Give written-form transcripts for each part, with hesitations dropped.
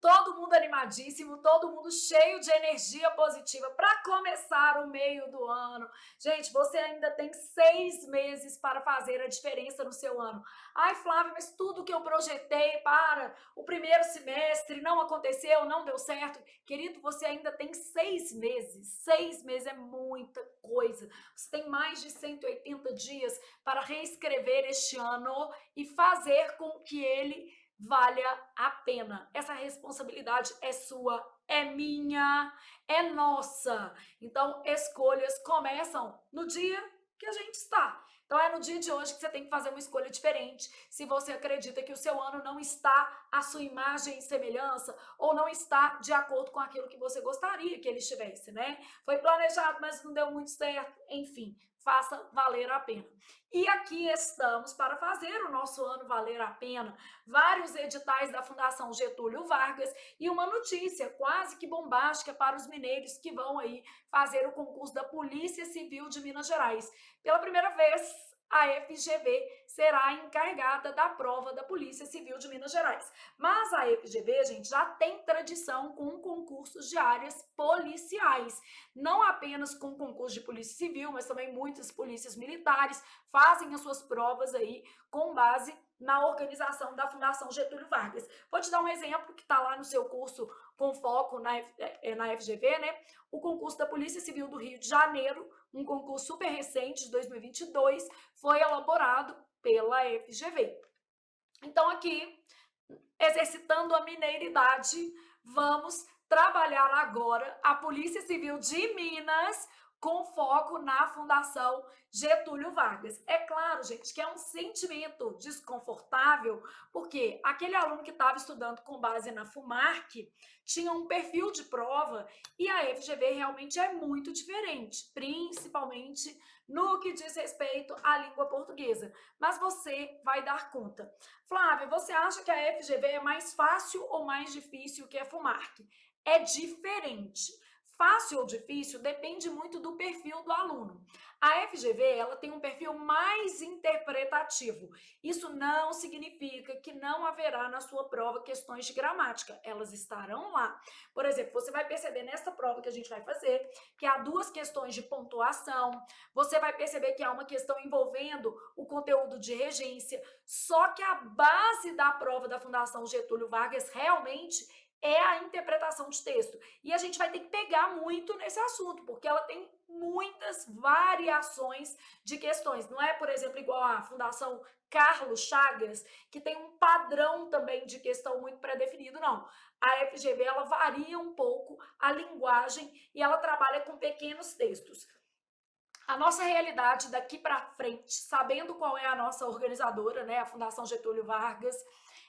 todo mundo animadíssimo, todo mundo cheio de energia positiva para começar o meio do ano. Gente, você ainda tem 6 meses para fazer a diferença no seu ano. Ai, Flávia, mas tudo que eu projetei para o primeiro semestre não aconteceu, não deu certo. Querido, você ainda tem 6 meses. 6 meses é muita coisa. Você tem mais de 180 dias para reescrever este ano e fazer com que ele valha a pena. Essa responsabilidade é sua, é minha, é nossa. Então, escolhas começam no dia que a gente está. Então, é no dia de hoje que você tem que fazer uma escolha diferente. Se você acredita que o seu ano não está à sua imagem e semelhança, ou não está de acordo com aquilo que você gostaria que ele estivesse, né? Foi planejado, mas não deu muito certo. Enfim, faça valer a pena. E aqui estamos para fazer o nosso ano valer a pena. Vários editais da Fundação Getúlio Vargas e uma notícia quase que bombástica para os mineiros que vão aí fazer o concurso da Polícia Civil de Minas Gerais. Pela primeira vez, a FGV será encarregada da prova da Polícia Civil de Minas Gerais. Mas a FGV, gente, já tem tradição com concursos de áreas policiais. Não apenas com concurso de Polícia Civil, mas também muitas polícias militares fazem as suas provas aí com base na organização da Fundação Getúlio Vargas. Vou te dar um exemplo que está lá no seu curso com foco na FGV, né? O concurso da Polícia Civil do Rio de Janeiro, um concurso super recente de 2022, foi elaborado pela FGV. Então, aqui, exercitando a mineiridade, vamos trabalhar agora a Polícia Civil de Minas com foco na Fundação Getúlio Vargas. É claro, gente, que é um sentimento desconfortável, porque aquele aluno que estava estudando com base na FUMARC tinha um perfil de prova e a FGV realmente é muito diferente, principalmente no que diz respeito à língua portuguesa. Mas você vai dar conta. Flávia, você acha que a FGV é mais fácil ou mais difícil que a FUMARC? É diferente. Fácil ou difícil depende muito do perfil do aluno. A FGV, ela tem um perfil mais interpretativo. Isso não significa que não haverá na sua prova questões de gramática. Elas estarão lá. Por exemplo, você vai perceber nessa prova que a gente vai fazer que há 2 questões de pontuação. Você vai perceber que há uma questão envolvendo o conteúdo de regência. Só que a base da prova da Fundação Getúlio Vargas realmente é a interpretação de texto. E a gente vai ter que pegar muito nesse assunto, porque ela tem muitas variações de questões. Não é, por exemplo, igual a Fundação Carlos Chagas, que tem um padrão também de questão muito pré-definido, não. A FGV, ela varia um pouco a linguagem e ela trabalha com pequenos textos. A nossa realidade daqui para frente, sabendo qual é a nossa organizadora, né, a Fundação Getúlio Vargas,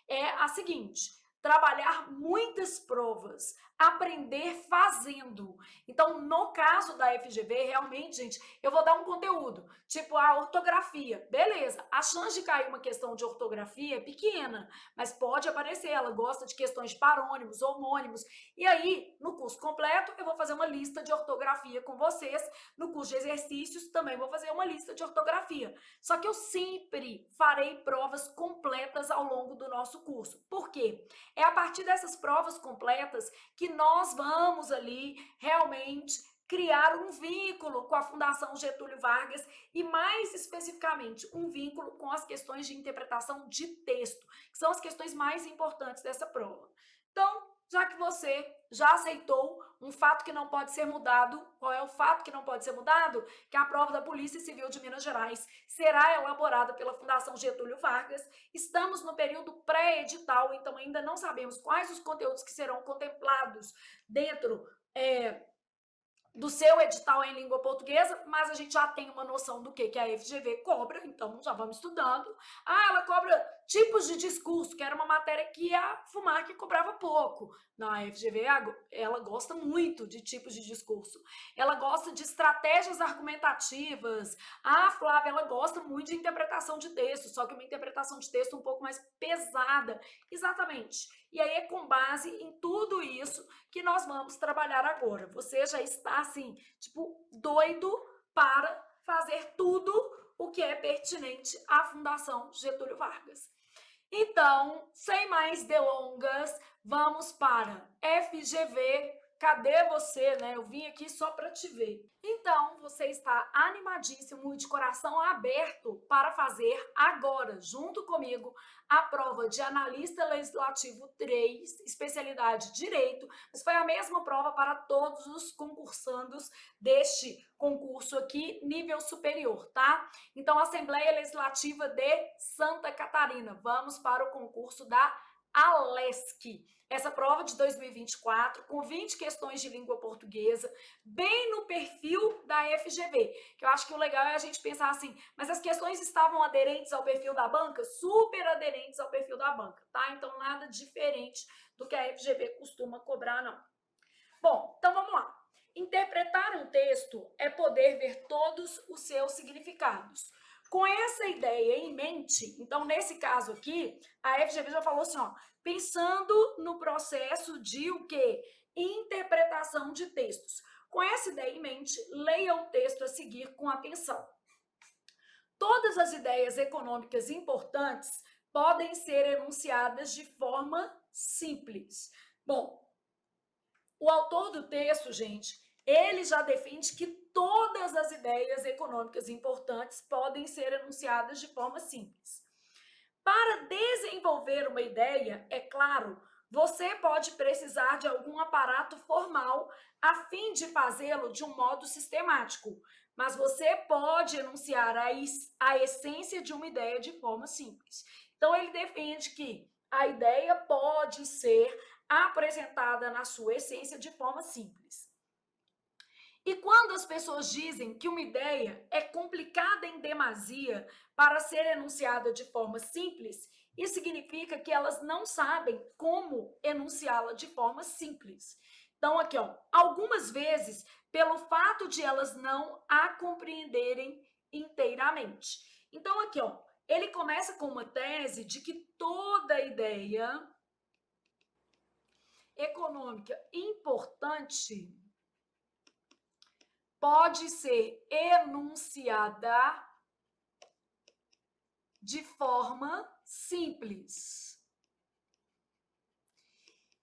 é a seguinte: trabalhar muitas provas, aprender fazendo. Então, no caso da FGV, realmente, gente, eu vou dar um conteúdo, tipo a ortografia. Beleza, a chance de cair uma questão de ortografia é pequena, mas pode aparecer, ela gosta de questões de parônimos, homônimos. E aí, no curso completo, eu vou fazer uma lista de ortografia com vocês. No curso de exercícios, também vou fazer uma lista de ortografia. Só que eu sempre farei provas completas ao longo do nosso curso. Por quê? É a partir dessas provas completas que nós vamos ali realmente criar um vínculo com a Fundação Getúlio Vargas e, mais especificamente, um vínculo com as questões de interpretação de texto, que são as questões mais importantes dessa prova. Então, já que você já aceitou um fato que não pode ser mudado, qual é o fato que não pode ser mudado? Que a prova da Polícia Civil de Minas Gerais será elaborada pela Fundação Getúlio Vargas. Estamos no período pré-edital, então ainda não sabemos quais os conteúdos que serão contemplados dentro do seu edital em língua portuguesa, mas a gente já tem uma noção do que a FGV cobra, então já vamos estudando. Ah, ela cobra tipos de discurso, que era uma matéria que a FUMARC cobrava pouco. Na FGV, ela gosta muito de tipos de discurso. Ela gosta de estratégias argumentativas. Ah, Flávia, ela gosta muito de interpretação de texto, só que uma interpretação de texto um pouco mais pesada. Exatamente. E aí é com base em tudo isso que nós vamos trabalhar agora. Você já está, assim, tipo, doido para fazer tudo o que é pertinente à Fundação Getúlio Vargas. Então, sem mais delongas, vamos para FGV. Cadê você, né? Eu vim aqui só para te ver. Então, você está animadíssimo e de coração aberto para fazer agora, junto comigo, a prova de analista legislativo 3, especialidade Direito. Mas foi a mesma prova para todos os concursandos deste concurso aqui, nível superior, tá? Então, Assembleia Legislativa de Santa Catarina. Vamos para o concurso da ALESC. Essa prova de 2024, com 20 questões de língua portuguesa, bem no perfil da FGV. Que eu acho que o legal é a gente pensar assim, mas as questões estavam aderentes ao perfil da banca? Super aderentes ao perfil da banca, tá? Então, nada diferente do que a FGV costuma cobrar, não. Bom, então vamos lá. Interpretar um texto é poder ver todos os seus significados. Com essa ideia em mente, então nesse caso aqui, a FGV já falou assim, ó, pensando no processo de o quê? Interpretação de textos. Com essa ideia em mente, leia o texto a seguir com atenção. Todas as ideias econômicas importantes podem ser enunciadas de forma simples. Bom, o autor do texto, gente, ele já defende que todas as ideias econômicas importantes podem ser enunciadas de forma simples. Para desenvolver uma ideia, é claro, você pode precisar de algum aparato formal a fim de fazê-lo de um modo sistemático, mas você pode enunciar a essência de uma ideia de forma simples. Então, ele defende que a ideia pode ser apresentada na sua essência de forma simples. E quando as pessoas dizem que uma ideia é complicada em demasia para ser enunciada de forma simples, isso significa que elas não sabem como enunciá-la de forma simples. Então, aqui, ó, algumas vezes, pelo fato de elas não a compreenderem inteiramente. Então, aqui, ó, ele começa com uma tese de que toda ideia econômica importante pode ser enunciada de forma simples.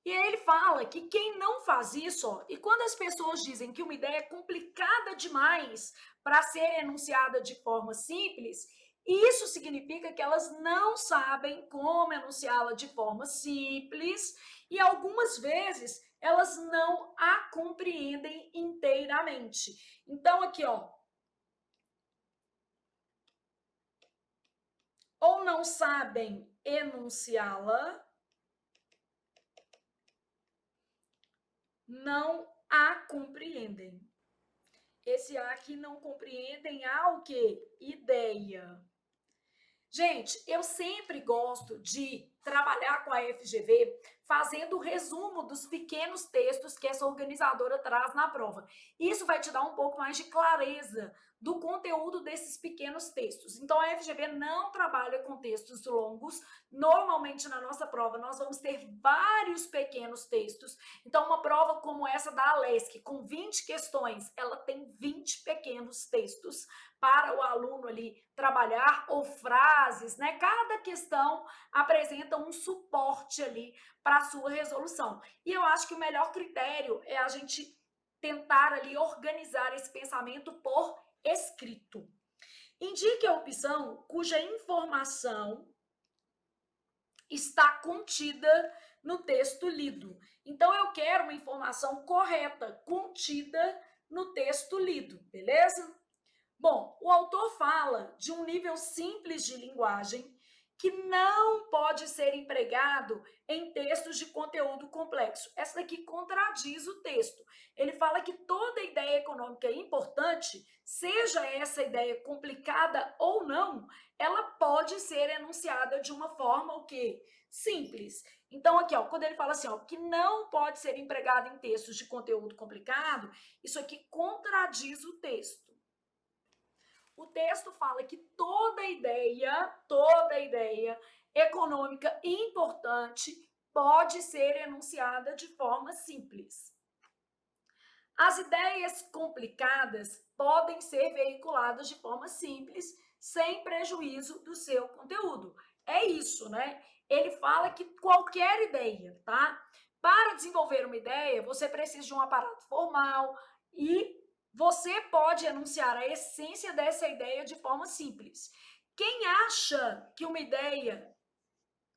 E aí ele fala que quem não faz isso, ó, e quando as pessoas dizem que uma ideia é complicada demais para ser enunciada de forma simples, isso significa que elas não sabem como enunciá-la de forma simples e algumas vezes elas não a compreendem inteiramente. Então aqui, ó, ou não sabem enunciá-la, não a compreendem. Esse A aqui não compreendem a o quê? Ideia. Gente, eu sempre gosto de trabalhar com a FGV fazendo o resumo dos pequenos textos que essa organizadora traz na prova. Isso vai te dar um pouco mais de clareza do conteúdo desses pequenos textos. Então, a FGV não trabalha com textos longos. Normalmente, na nossa prova, nós vamos ter vários pequenos textos. Então, uma prova como essa da Alesc, com 20 questões, ela tem 20 pequenos textos para o aluno ali trabalhar, ou frases, né? Cada questão apresenta um suporte ali para a sua resolução. E eu acho que o melhor critério é a gente tentar ali organizar esse pensamento por escrito. Indique a opção cuja informação está contida no texto lido. Então, eu quero uma informação correta, contida no texto lido, beleza? Bom, o autor fala de um nível simples de linguagem que não pode ser empregado em textos de conteúdo complexo. Essa daqui contradiz o texto. Ele fala que toda ideia econômica importante, seja essa ideia complicada ou não, ela pode ser enunciada de uma forma o quê? Simples. Então, aqui, ó, quando ele fala assim, ó, que não pode ser empregado em textos de conteúdo complicado, isso aqui contradiz o texto. O texto fala que toda ideia econômica importante pode ser enunciada de forma simples. As ideias complicadas podem ser veiculadas de forma simples, sem prejuízo do seu conteúdo. É isso, né? ele fala que qualquer ideia, tá? Para desenvolver uma ideia, você precisa de um aparato formal e você pode enunciar a essência dessa ideia de forma simples. Quem acha que uma ideia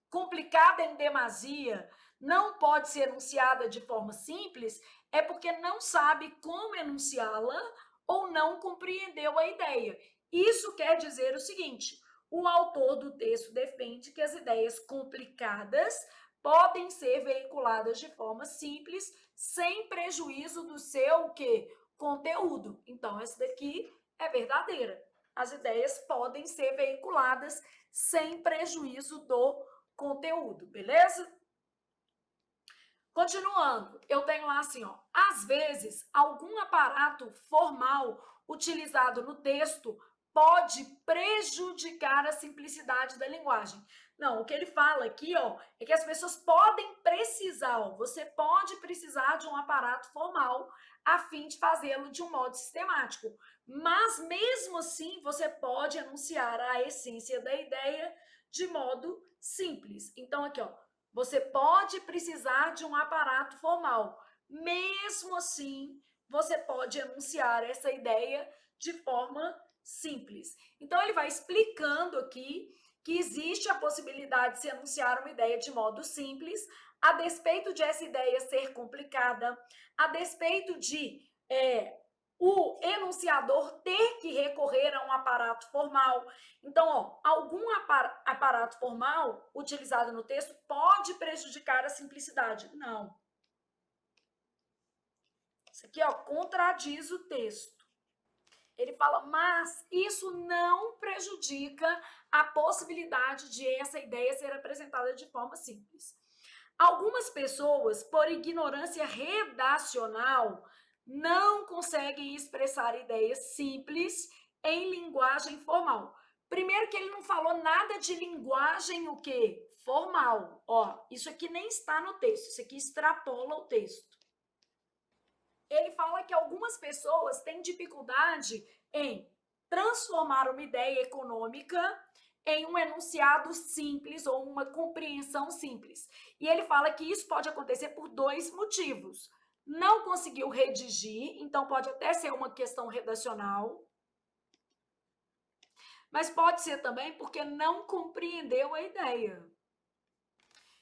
complicada em demasia não pode ser enunciada de forma simples é porque não sabe como enunciá-la ou não compreendeu a ideia. Isso quer dizer o seguinte: o autor do texto defende que as ideias complicadas podem ser veiculadas de forma simples, sem prejuízo do seu conteúdo. Então, essa daqui é verdadeira. As ideias podem ser veiculadas sem prejuízo do conteúdo, beleza? Continuando, eu tenho lá assim, ó, às vezes, algum aparato formal utilizado no texto pode prejudicar a simplicidade da linguagem. Não, o que ele fala aqui, ó, é que as pessoas podem precisar, ó, você pode precisar de um aparato formal a fim de fazê-lo de um modo sistemático. Mas mesmo assim, você pode enunciar a essência da ideia de modo simples. Então aqui, ó, você pode precisar de um aparato formal. Mesmo assim, você pode enunciar essa ideia de forma simples. Então, ele vai explicando aqui que existe a possibilidade de se enunciar uma ideia de modo simples, a despeito de essa ideia ser complicada, a despeito de o enunciador ter que recorrer a um aparato formal. Então, ó, algum aparato formal utilizado no texto pode prejudicar a simplicidade. Não. Isso aqui, ó, contradiz o texto. Ele fala, mas isso não prejudica a possibilidade de essa ideia ser apresentada de forma simples. Algumas pessoas, por ignorância redacional, não conseguem expressar ideias simples em linguagem formal. Primeiro que ele não falou nada de linguagem o quê? Formal. Ó, isso aqui nem está no texto, isso aqui extrapola o texto. Ele fala que algumas pessoas têm dificuldade em transformar uma ideia econômica em um enunciado simples ou uma compreensão simples. E ele fala que isso pode acontecer por dois motivos. Não conseguiu redigir, então pode até ser uma questão redacional, mas pode ser também porque não compreendeu a ideia.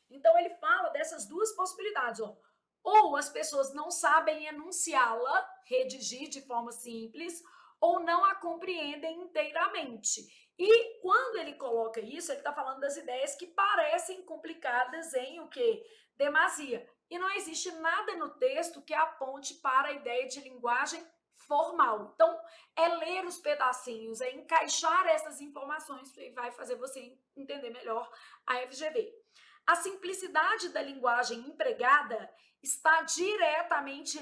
Então ele fala dessas duas possibilidades, ó. Ou as pessoas não sabem enunciá-la, redigir de forma simples, ou não a compreendem inteiramente. E quando ele coloca isso, ele está falando das ideias que parecem complicadas em o quê? Demasia. E não existe nada no texto que aponte para a ideia de linguagem formal. Então, é ler os pedacinhos, é encaixar essas informações que vai fazer você entender melhor a FGV. A simplicidade da linguagem empregada está diretamente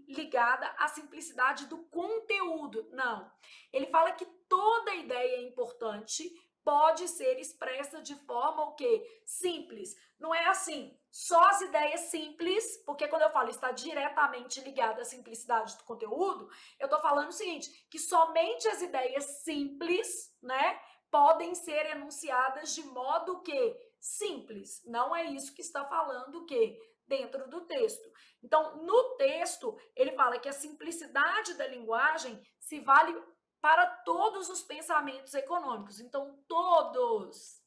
ligada à simplicidade do conteúdo. Não. Ele fala que toda ideia importante pode ser expressa de forma o quê? Simples. Não é assim, só as ideias simples, porque quando eu falo está diretamente ligada à simplicidade do conteúdo, eu estou falando o seguinte, que somente as ideias simples, né, podem ser enunciadas de modo que simples. Não é isso que está falando o quê? Dentro do texto. Então, no texto, ele fala que a simplicidade da linguagem se vale para todos os pensamentos econômicos. Então, todas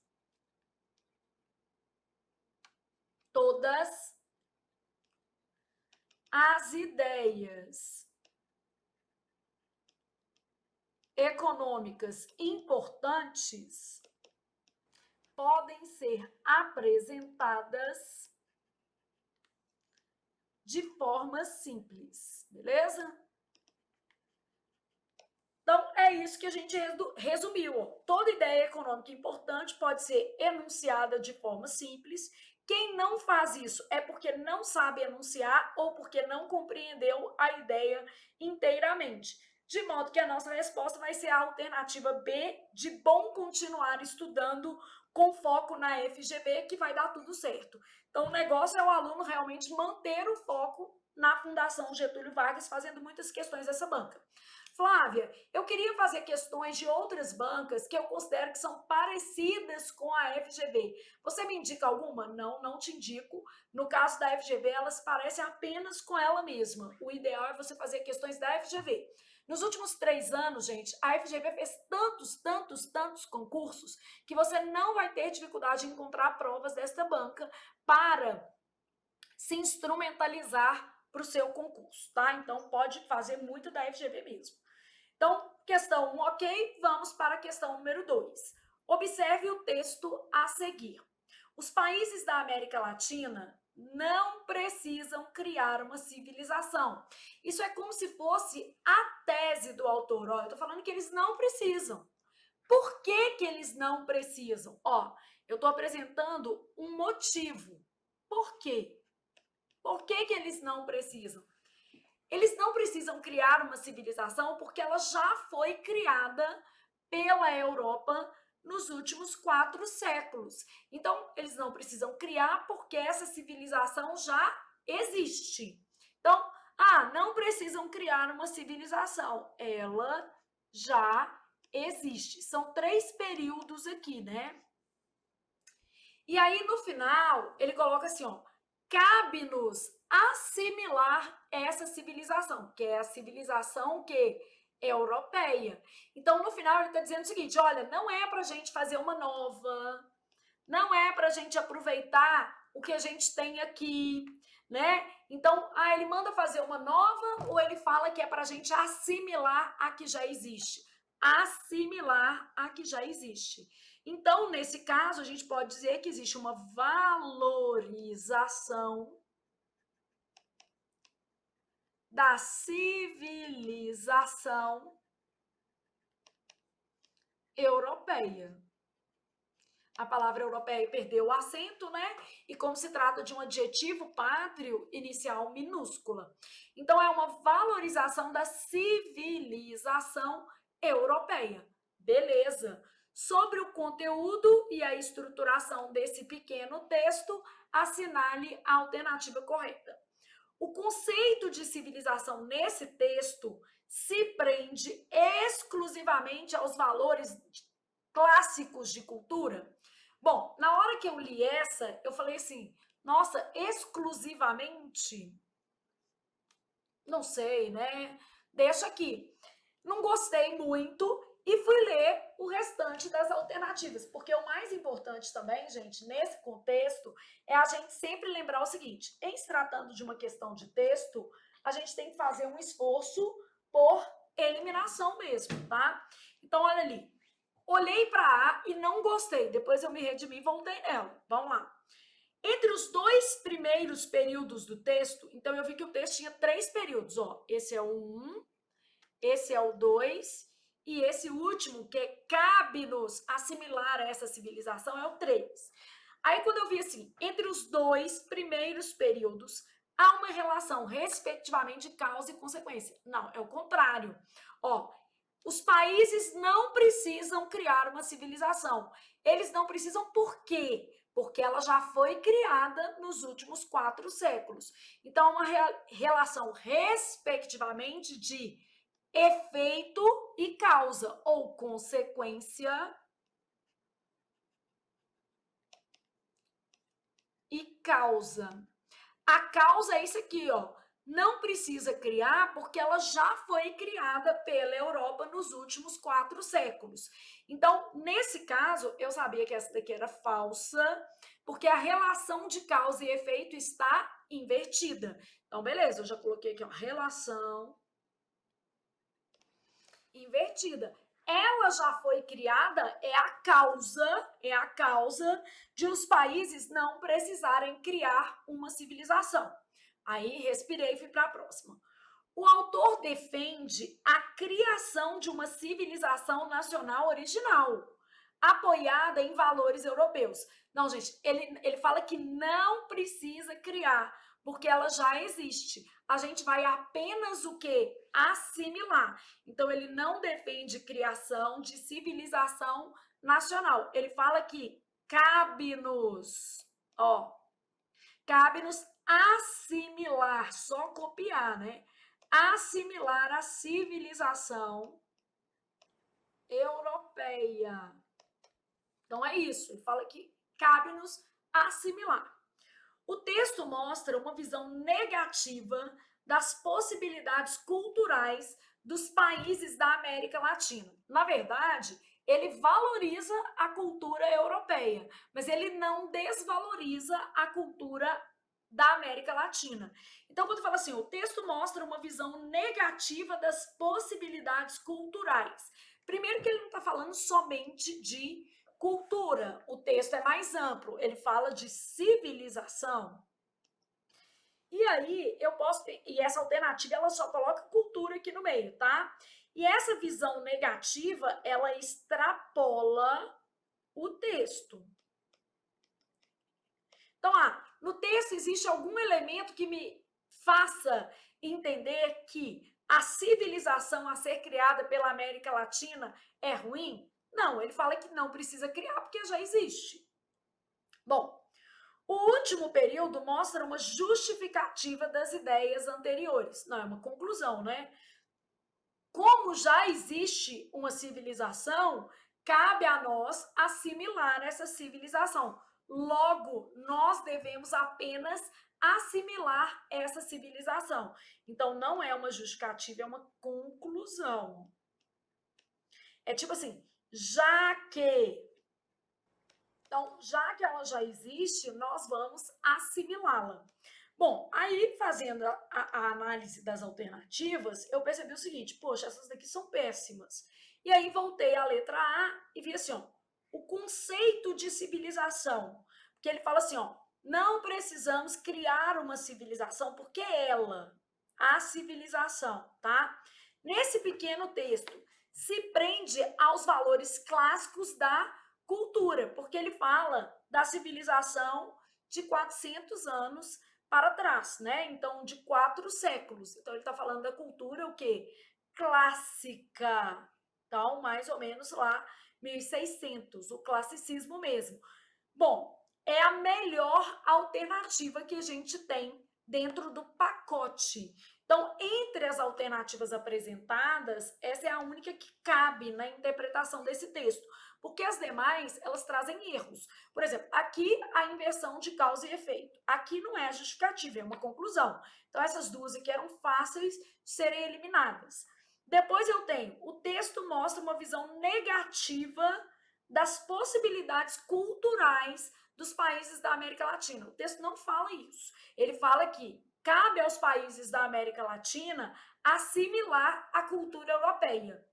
as ideias econômicas importantes podem ser apresentadas de forma simples, beleza? Então, é isso que a gente resumiu. Ó. Toda ideia econômica importante pode ser enunciada de forma simples. Quem não faz isso é porque não sabe enunciar ou porque não compreendeu a ideia inteiramente. De modo que a nossa resposta vai ser a alternativa B, de bom continuar estudando com foco na FGV, que vai dar tudo certo. Então, o negócio é o aluno realmente manter o foco na Fundação Getúlio Vargas, fazendo muitas questões dessa banca. Flávia, eu queria fazer questões de outras bancas que eu considero que são parecidas com a FGV. Você me indica alguma? Não, não te indico. No caso da FGV, elas parecem apenas com ela mesma. O ideal é você fazer questões da FGV. Nos últimos 3 anos, gente, a FGV fez tantos concursos que você não vai ter dificuldade em encontrar provas desta banca para se instrumentalizar para o seu concurso, tá? Então, pode fazer muito da FGV mesmo. Então, questão 1, ok? Vamos para a questão número 2. Observe o texto a seguir. Os países da América Latina não precisam criar uma civilização. Isso é como se fosse a tese do autor. Ó, eu tô falando que eles não precisam. Por que que eles não precisam? Ó, eu tô apresentando um motivo. Por quê? Por que que eles não precisam? Eles não precisam criar uma civilização porque ela já foi criada pela Europa nos últimos 4 séculos. Então, eles não precisam criar porque essa civilização já existe. Então, não precisam criar uma civilização. Ela já existe. São 3 períodos aqui, né? E aí, no final, ele coloca assim, ó, cabe-nos assimilar essa civilização, que é a civilização que é europeia. Então, no final, ele está dizendo o seguinte, olha, não é para a gente fazer uma nova, não é para a gente aproveitar o que a gente tem aqui, né? Então, ele manda fazer uma nova ou ele fala que é para a gente assimilar a que já existe? Assimilar a que já existe. Então, nesse caso, a gente pode dizer que existe uma valorização da civilização europeia. A palavra europeia perdeu o acento, né? E como se trata de um adjetivo pátrio, inicial minúscula. Então, é uma valorização da civilização europeia. Beleza. Sobre o conteúdo e a estruturação desse pequeno texto, assinale a alternativa correta. O conceito de civilização nesse texto se prende exclusivamente aos valores clássicos de cultura. Bom, na hora que eu li essa, eu falei assim, nossa, exclusivamente? Não sei, né? Deixa aqui. Não gostei muito e fui ler o restante das alternativas, porque o mais importante também, gente, nesse contexto, é a gente sempre lembrar o seguinte, em se tratando de uma questão de texto, a gente tem que fazer um esforço por eliminação mesmo, tá? Então, olha ali, olhei para A e não gostei, depois eu me redimi e voltei nela. Vamos lá. Entre os 2 primeiros períodos do texto, então eu vi que o texto tinha 3 períodos, ó. Esse é o 1, esse é o 2 e esse último, que cabe-nos assimilar a essa civilização, é o 3. Aí quando eu vi assim, entre os 2 primeiros períodos, há uma relação, respectivamente, de causa e consequência. Não, é o contrário. Ó, os países não precisam criar uma civilização. Eles não precisam por quê? Porque ela já foi criada nos últimos 4 séculos. Então, uma relação, respectivamente, de efeito e causa, ou consequência e causa. A causa é isso aqui, ó. Não precisa criar porque ela já foi criada pela Europa nos últimos 4 séculos. Então, nesse caso, eu sabia que essa daqui era falsa, porque a relação de causa e efeito está invertida. Então, beleza, eu já coloquei aqui, ó, relação invertida. Ela já foi criada, é a causa de os países não precisarem criar uma civilização. Aí respirei e fui para a próxima. O autor defende a criação de uma civilização nacional original, apoiada em valores europeus. Não, gente, ele fala que não precisa criar, porque ela já existe. A gente vai apenas o quê? Assimilar. Então, ele não defende criação de civilização nacional. Ele fala que cabe-nos, ó, cabe-nos assimilar, só copiar, né? assimilar a civilização europeia. Então é isso, ele fala que cabe-nos assimilar. O texto mostra uma visão negativa das possibilidades culturais dos países da América Latina. Na verdade, ele valoriza a cultura europeia, mas ele não desvaloriza a cultura da América Latina. Então, quando fala assim, o texto mostra uma visão negativa das possibilidades culturais. Primeiro que ele não está falando somente de cultura, o texto é mais amplo, ele fala de civilização. E aí, eu posso, e essa alternativa, ela só coloca cultura aqui no meio, tá? E essa visão negativa, ela extrapola o texto. Então, no texto existe algum elemento que me faça entender que a civilização a ser criada pela América Latina é ruim? Não, ele fala que não precisa criar porque já existe. Bom, o último período mostra uma justificativa das ideias anteriores. Não, é uma conclusão, né? Como já existe uma civilização, cabe a nós assimilar essa civilização. Logo, nós devemos apenas assimilar essa civilização. Então, não é uma justificativa, é uma conclusão. É tipo assim, já que... Então, já que ela já existe, nós vamos assimilá-la. Bom, aí fazendo a análise das alternativas, eu percebi o seguinte, poxa, essas daqui são péssimas. E aí voltei à letra A e vi assim, ó, o conceito de civilização. Porque ele fala assim, ó, não precisamos criar uma civilização, porque ela, a civilização, tá? Nesse pequeno texto, se prende aos valores clássicos da cultura, porque ele fala da civilização de 400 anos para trás, né? Então, de 4 séculos. Então, ele está falando da cultura, o quê? Clássica. Então, mais ou menos lá, 1600, o classicismo mesmo. Bom, é a melhor alternativa que a gente tem dentro do pacote. Então, entre as alternativas apresentadas, essa é a única que cabe na interpretação desse texto, porque as demais, elas trazem erros. Por exemplo, aqui a inversão de causa e efeito. Aqui não é justificativa, é uma conclusão. Então, essas duas aqui eram fáceis de serem eliminadas. Depois eu tenho, o texto mostra uma visão negativa das possibilidades culturais dos países da América Latina. O texto não fala isso. Ele fala que cabe aos países da América Latina assimilar a cultura europeia.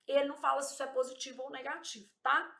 Ele não fala se isso é positivo ou negativo, tá?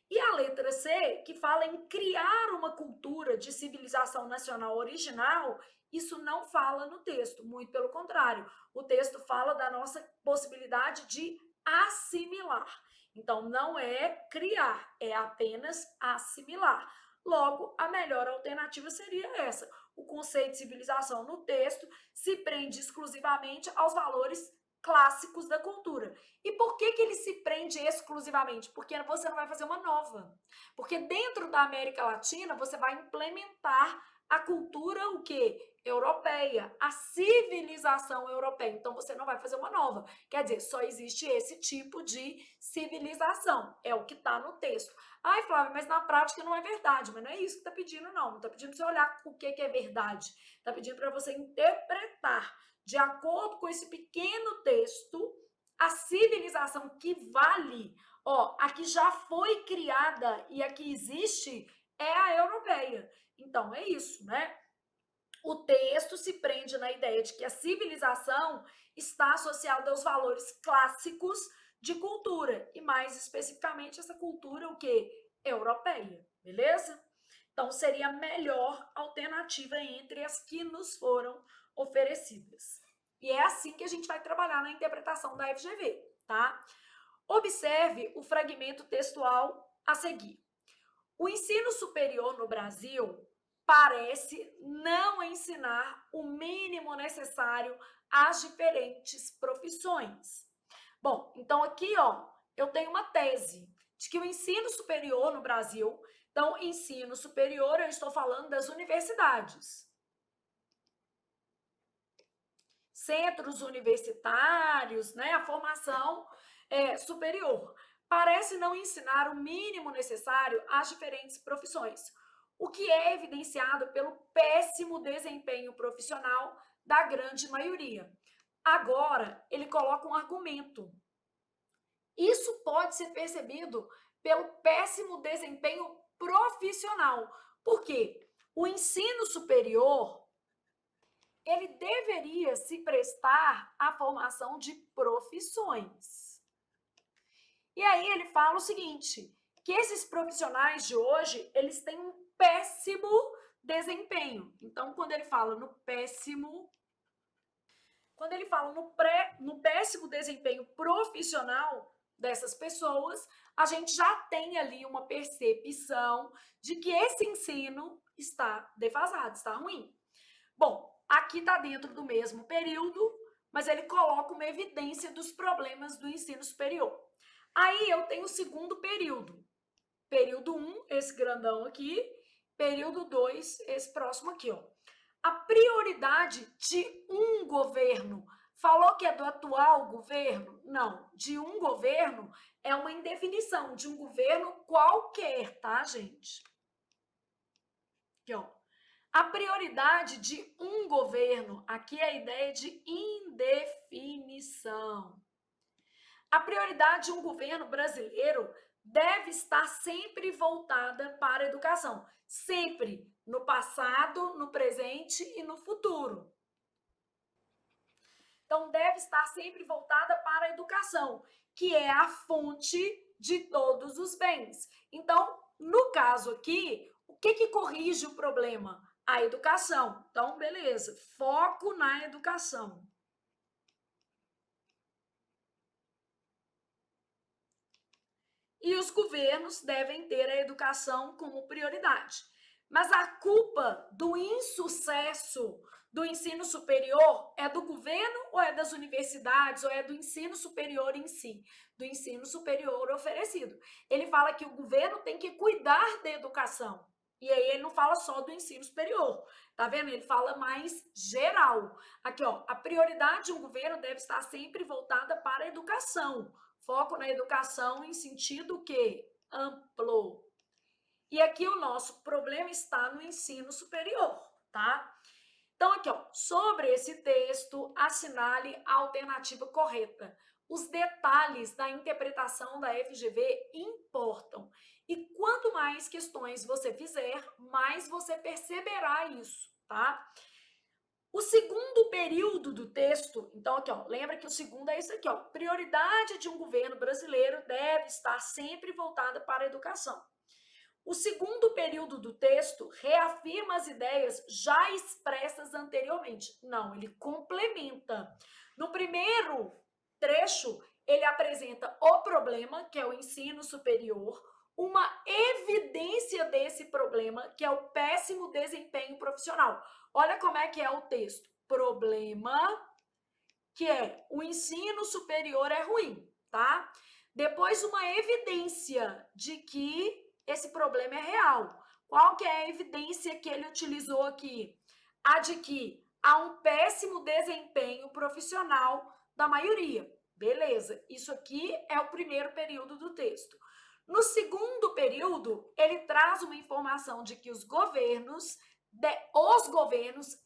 E a letra C, que fala em criar uma cultura de civilização nacional original, isso não fala no texto, muito pelo contrário. O texto fala da nossa possibilidade de assimilar. Então, não é criar, é apenas assimilar. Logo, a melhor alternativa seria essa. O conceito de civilização no texto se prende exclusivamente aos valores clássicos da cultura. E por que ele se prende exclusivamente? Porque você não vai fazer uma nova. Porque dentro da América Latina, você vai implementar a cultura, o quê? Europeia, a civilização europeia. Então, você não vai fazer uma nova. Quer dizer, só existe esse tipo de civilização. É o que está no texto. Ai, Flávia, mas na prática não é verdade. Mas não é isso que está pedindo, não. Não está pedindo para você olhar o que é verdade. Está pedindo para você interpretar, de acordo com esse pequeno texto, a civilização que vale, ó, a que já foi criada e a que existe é a europeia. Então, é isso, né? O texto se prende na ideia de que a civilização está associada aos valores clássicos de cultura, e mais especificamente essa cultura, o quê? Europeia, beleza? Então, seria a melhor alternativa entre as que nos foram oferecidas. E é assim que a gente vai trabalhar na interpretação da FGV, tá? Observe o fragmento textual a seguir. O ensino superior no Brasil parece não ensinar o mínimo necessário às diferentes profissões. Bom, então aqui, ó, eu tenho uma tese de que o ensino superior no Brasil, então, ensino superior, eu estou falando das universidades. centros universitários, né, a formação superior, parece não ensinar o mínimo necessário às diferentes profissões, o que é evidenciado pelo péssimo desempenho profissional da grande maioria. Agora, ele coloca um argumento. Isso pode ser percebido pelo péssimo desempenho profissional. Por quê? O ensino superior, ele deveria se prestar à formação de profissões. E aí ele fala o seguinte, que esses profissionais de hoje, eles têm um péssimo desempenho. Então, quando ele fala no péssimo péssimo desempenho profissional dessas pessoas, a gente já tem ali uma percepção de que esse ensino está defasado, está ruim. Bom, aqui está dentro do mesmo período, mas ele coloca uma evidência dos problemas do ensino superior. Aí eu tenho o segundo período. Período 1, esse grandão aqui, período 2, esse próximo aqui, ó. A prioridade de um governo, falou que é do atual governo? Não, de um governo é uma indefinição, de um governo qualquer, tá, gente? Aqui, ó. A prioridade de um governo, aqui é a ideia de indefinição. A prioridade de um governo brasileiro deve estar sempre voltada para a educação. Sempre, no passado, no presente e no futuro. Então, deve estar sempre voltada para a educação, que é a fonte de todos os bens. Então, no caso aqui, o que corrige o problema? A educação. Então, beleza, foco na educação. E os governos devem ter a educação como prioridade. Mas a culpa do insucesso do ensino superior é do governo ou é das universidades ou é do ensino superior em si, do ensino superior oferecido? Ele fala que o governo tem que cuidar da educação. E aí ele não fala só do ensino superior, tá vendo? Ele fala mais geral. Aqui, ó, a prioridade de um governo deve estar sempre voltada para a educação. Foco na educação em sentido que amplo. E aqui o nosso problema está no ensino superior, tá? Então, aqui, ó, sobre esse texto, assinale a alternativa correta. Os detalhes da interpretação da FGV importam. E quanto mais questões você fizer, mais você perceberá isso, tá? O segundo período do texto, então aqui, ó, lembra que o segundo é isso aqui, ó. Prioridade de um governo brasileiro deve estar sempre voltada para a educação. O segundo período do texto reafirma as ideias já expressas anteriormente. Não, ele complementa. No primeiro trecho, ele apresenta o problema, que é o ensino superior, uma evidência desse problema, que é o péssimo desempenho profissional. Olha como é que é o texto. Problema, que é o ensino superior é ruim, tá? Depois, uma evidência de que esse problema é real. Qual que é a evidência que ele utilizou aqui? A de que há um péssimo desempenho profissional da maioria. Beleza, isso aqui é o primeiro período do texto. No segundo período, ele traz uma informação de que os governos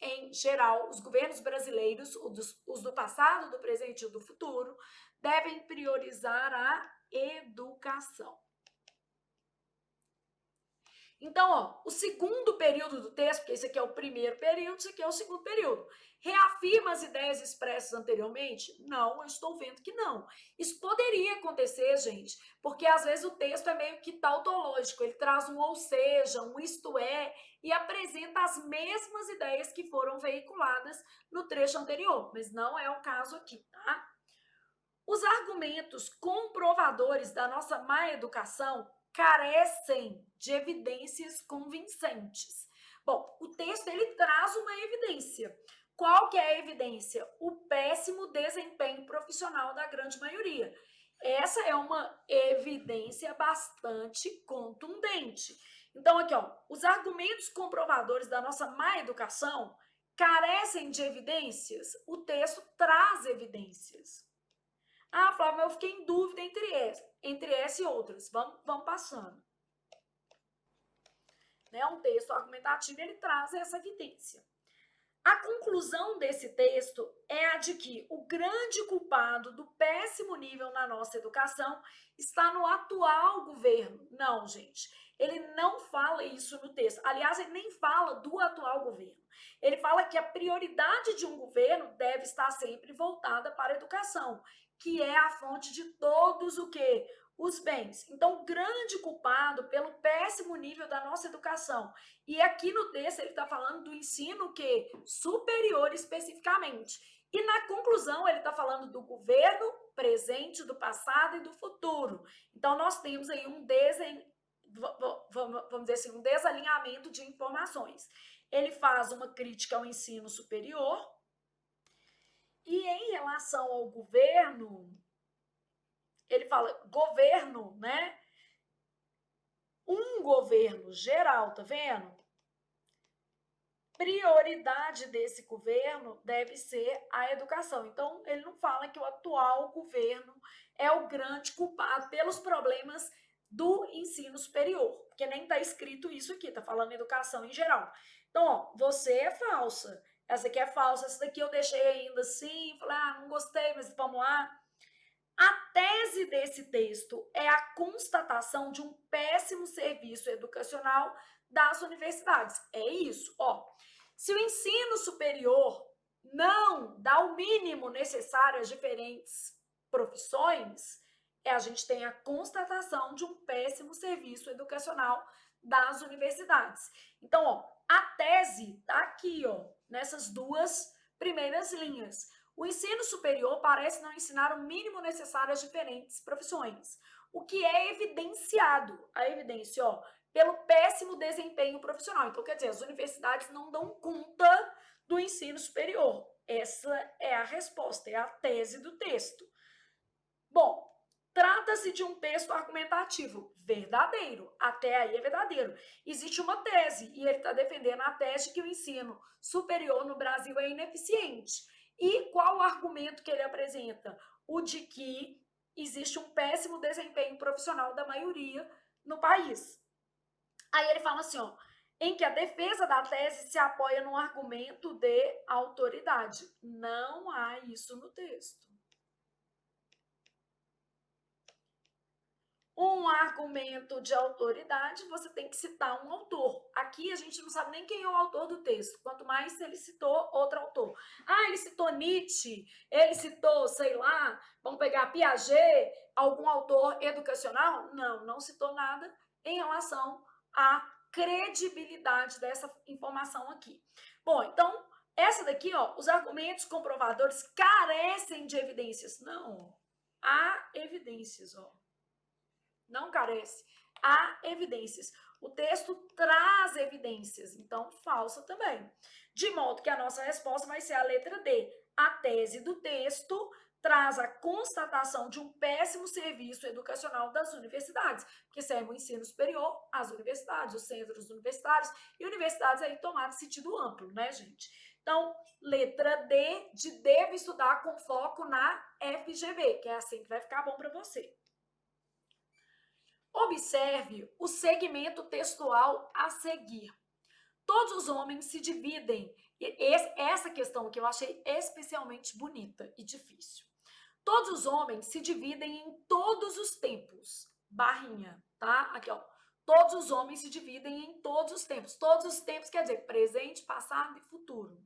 em geral, os governos brasileiros, os do passado, do presente e do futuro, devem priorizar a educação. Então, ó, o segundo período do texto, porque esse aqui é o primeiro período, esse aqui é o segundo período, reafirma as ideias expressas anteriormente? Não, eu estou vendo que não. Isso poderia acontecer, gente, porque às vezes o texto é meio que tautológico, ele traz um ou seja, um isto é, e apresenta as mesmas ideias que foram veiculadas no trecho anterior, mas não é o caso aqui, tá? Os argumentos comprovadores da nossa má educação carecem de evidências convincentes. Bom, o texto ele traz uma evidência. Qual que é a evidência? O péssimo desempenho profissional da grande maioria. Essa é uma evidência bastante contundente. Então, aqui, ó, os argumentos comprovadores da nossa má educação carecem de evidências? O texto traz evidências. Ah, Flávio, eu fiquei em dúvida entre essa e outras. Vamos passando. Né? Um texto argumentativo, ele traz essa evidência. A conclusão desse texto é a de que o grande culpado do péssimo nível na nossa educação está no atual governo. Não, gente, ele não fala isso no texto. Aliás, ele nem fala do atual governo. Ele fala que a prioridade de um governo deve estar sempre voltada para a educação, que é a fonte de todos o quê? Os bens. Então, o grande culpado pelo péssimo nível da nossa educação. E aqui no texto ele está falando do ensino que superior especificamente. E na conclusão ele está falando do governo presente, do passado e do futuro. Então, nós temos aí vamos dizer assim, um desalinhamento de informações. Ele faz uma crítica ao ensino superior. E em relação ao governo, ele fala governo, né? Um governo geral, tá vendo? Prioridade desse governo deve ser a educação. Então, ele não fala que o atual governo é o grande culpado pelos problemas do ensino superior, porque nem está escrito isso aqui, tá falando educação em geral. Então, ó, você é falsa, essa aqui é falsa, essa daqui eu deixei ainda assim, falei, não gostei, mas vamos lá. A tese desse texto é a constatação de um péssimo serviço educacional das universidades. É isso, ó. Se o ensino superior não dá o mínimo necessário às diferentes profissões, a gente tem a constatação de um péssimo serviço educacional das universidades. Então, ó, a tese tá aqui, ó, nessas duas primeiras linhas. O ensino superior parece não ensinar o mínimo necessário às diferentes profissões, o que é evidenciado, a evidência, ó, pelo péssimo desempenho profissional. Então, quer dizer, as universidades não dão conta do ensino superior. Essa é a resposta, é a tese do texto. Bom, trata-se de um texto argumentativo verdadeiro, até aí é verdadeiro. Existe uma tese, e ele está defendendo a tese de que o ensino superior no Brasil é ineficiente. E qual o argumento que ele apresenta? O de que existe um péssimo desempenho profissional da maioria no país. Aí ele fala assim, ó, em que a defesa da tese se apoia num argumento de autoridade. Não há isso no texto. Um argumento de autoridade, você tem que citar um autor. Aqui a gente não sabe nem quem é o autor do texto, quanto mais se ele citou outro autor. Ele citou Nietzsche, ele citou, sei lá, vamos pegar Piaget, algum autor educacional? Não, não citou nada em relação à credibilidade dessa informação aqui. Bom, então, essa daqui, ó, os argumentos comprovadores carecem de evidências. Não, há evidências, ó. Não carece. Há evidências. O texto traz evidências, então falsa também. De modo que a nossa resposta vai ser a letra D. A tese do texto traz a constatação de um péssimo serviço educacional das universidades, que serve o ensino superior às universidades, os centros universitários e universidades aí tomado sentido amplo, né, gente? Então, letra D de deve estudar com foco na FGV, que é assim que vai ficar bom para você. Observe o segmento textual a seguir. Todos os homens se dividem. Essa questão que eu achei especialmente bonita e difícil. Todos os homens se dividem em todos os tempos. Barrinha, tá? Aqui, ó. Todos os homens se dividem em todos os tempos. Todos os tempos quer dizer presente, passado e futuro.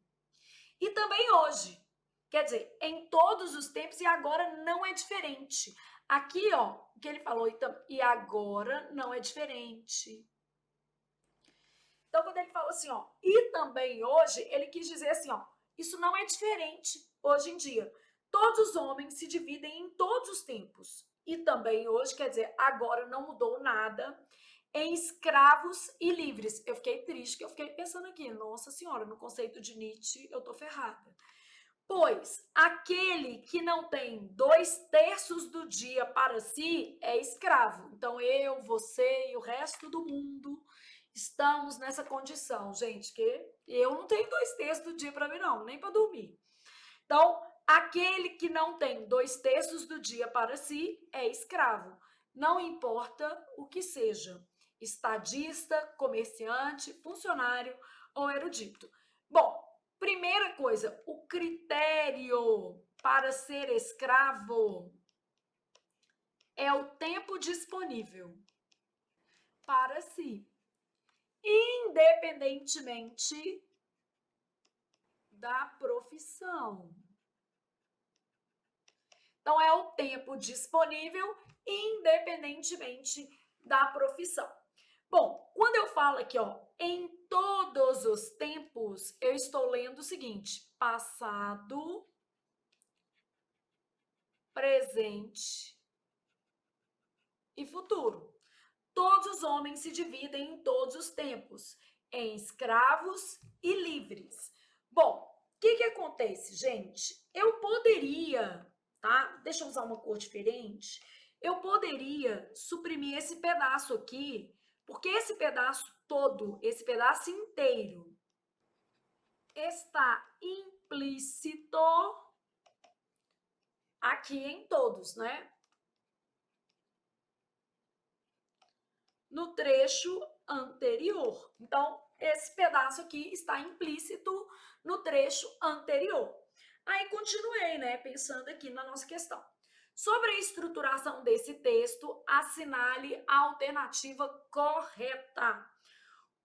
E também hoje. Quer dizer, em todos os tempos e agora não é diferente. Aqui, ó, o que ele falou, e agora não é diferente. Então, quando ele fala assim, ó, e também hoje, ele quis dizer assim, ó, isso não é diferente hoje em dia. Todos os homens se dividem em todos os tempos. E também hoje, quer dizer, agora não mudou nada, em escravos e livres. Eu fiquei triste, que eu fiquei pensando aqui, nossa senhora, no conceito de Nietzsche, eu tô ferrada. Pois aquele que não tem 2/3 do dia para si é escravo. Então, eu, você e o resto do mundo Estamos nessa condição, gente, que eu não tenho 2/3 do dia para mim, não, nem para dormir. Então, aquele que não tem 2/3 do dia para si é escravo. Não importa o que seja, estadista, comerciante, funcionário ou erudito. Bom, primeira coisa, o critério para ser escravo é o tempo disponível para si, independentemente da profissão. Então, é o tempo disponível, independentemente da profissão. Bom, quando eu falo aqui, ó, em todos os tempos, eu estou lendo o seguinte: passado, presente e futuro. Todos os homens se dividem em todos os tempos, em escravos e livres. Bom, o que acontece, gente? Eu poderia, tá? Deixa eu usar uma cor diferente. Eu poderia suprimir esse pedaço aqui, porque esse pedaço todo, esse pedaço inteiro, está implícito aqui em todos, né? No trecho anterior. Então, esse pedaço aqui está implícito no trecho anterior. Aí continuei, né, pensando aqui na nossa questão. Sobre a estruturação desse texto, assinale a alternativa correta.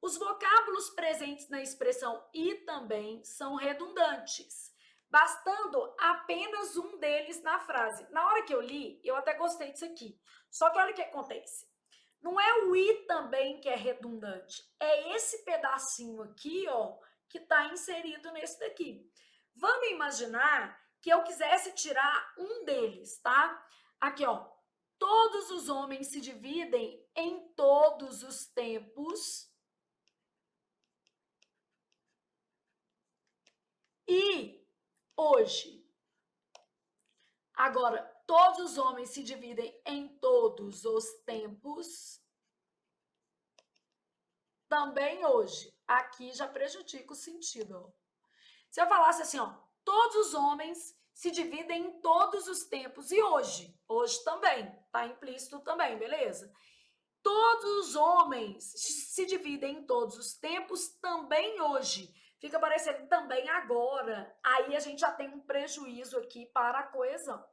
Os vocábulos presentes na expressão e também são redundantes, bastando apenas um deles na frase. Na hora que eu li, eu até gostei disso aqui. Só que olha o que acontece. Não é o e também que é redundante, é esse pedacinho aqui, ó, que está inserido nesse daqui. Vamos imaginar que eu quisesse tirar um deles, tá? Aqui, ó. Todos os homens se dividem em todos os tempos e hoje. Agora, todos os homens se dividem em todos os tempos também hoje. Aqui já prejudica o sentido. Ó. Se eu falasse assim, ó, todos os homens se dividem em todos os tempos e hoje. Hoje também, tá implícito também, beleza? Todos os homens se dividem em todos os tempos também hoje. Fica parecendo também agora. Aí a gente já tem um prejuízo aqui para a coesão.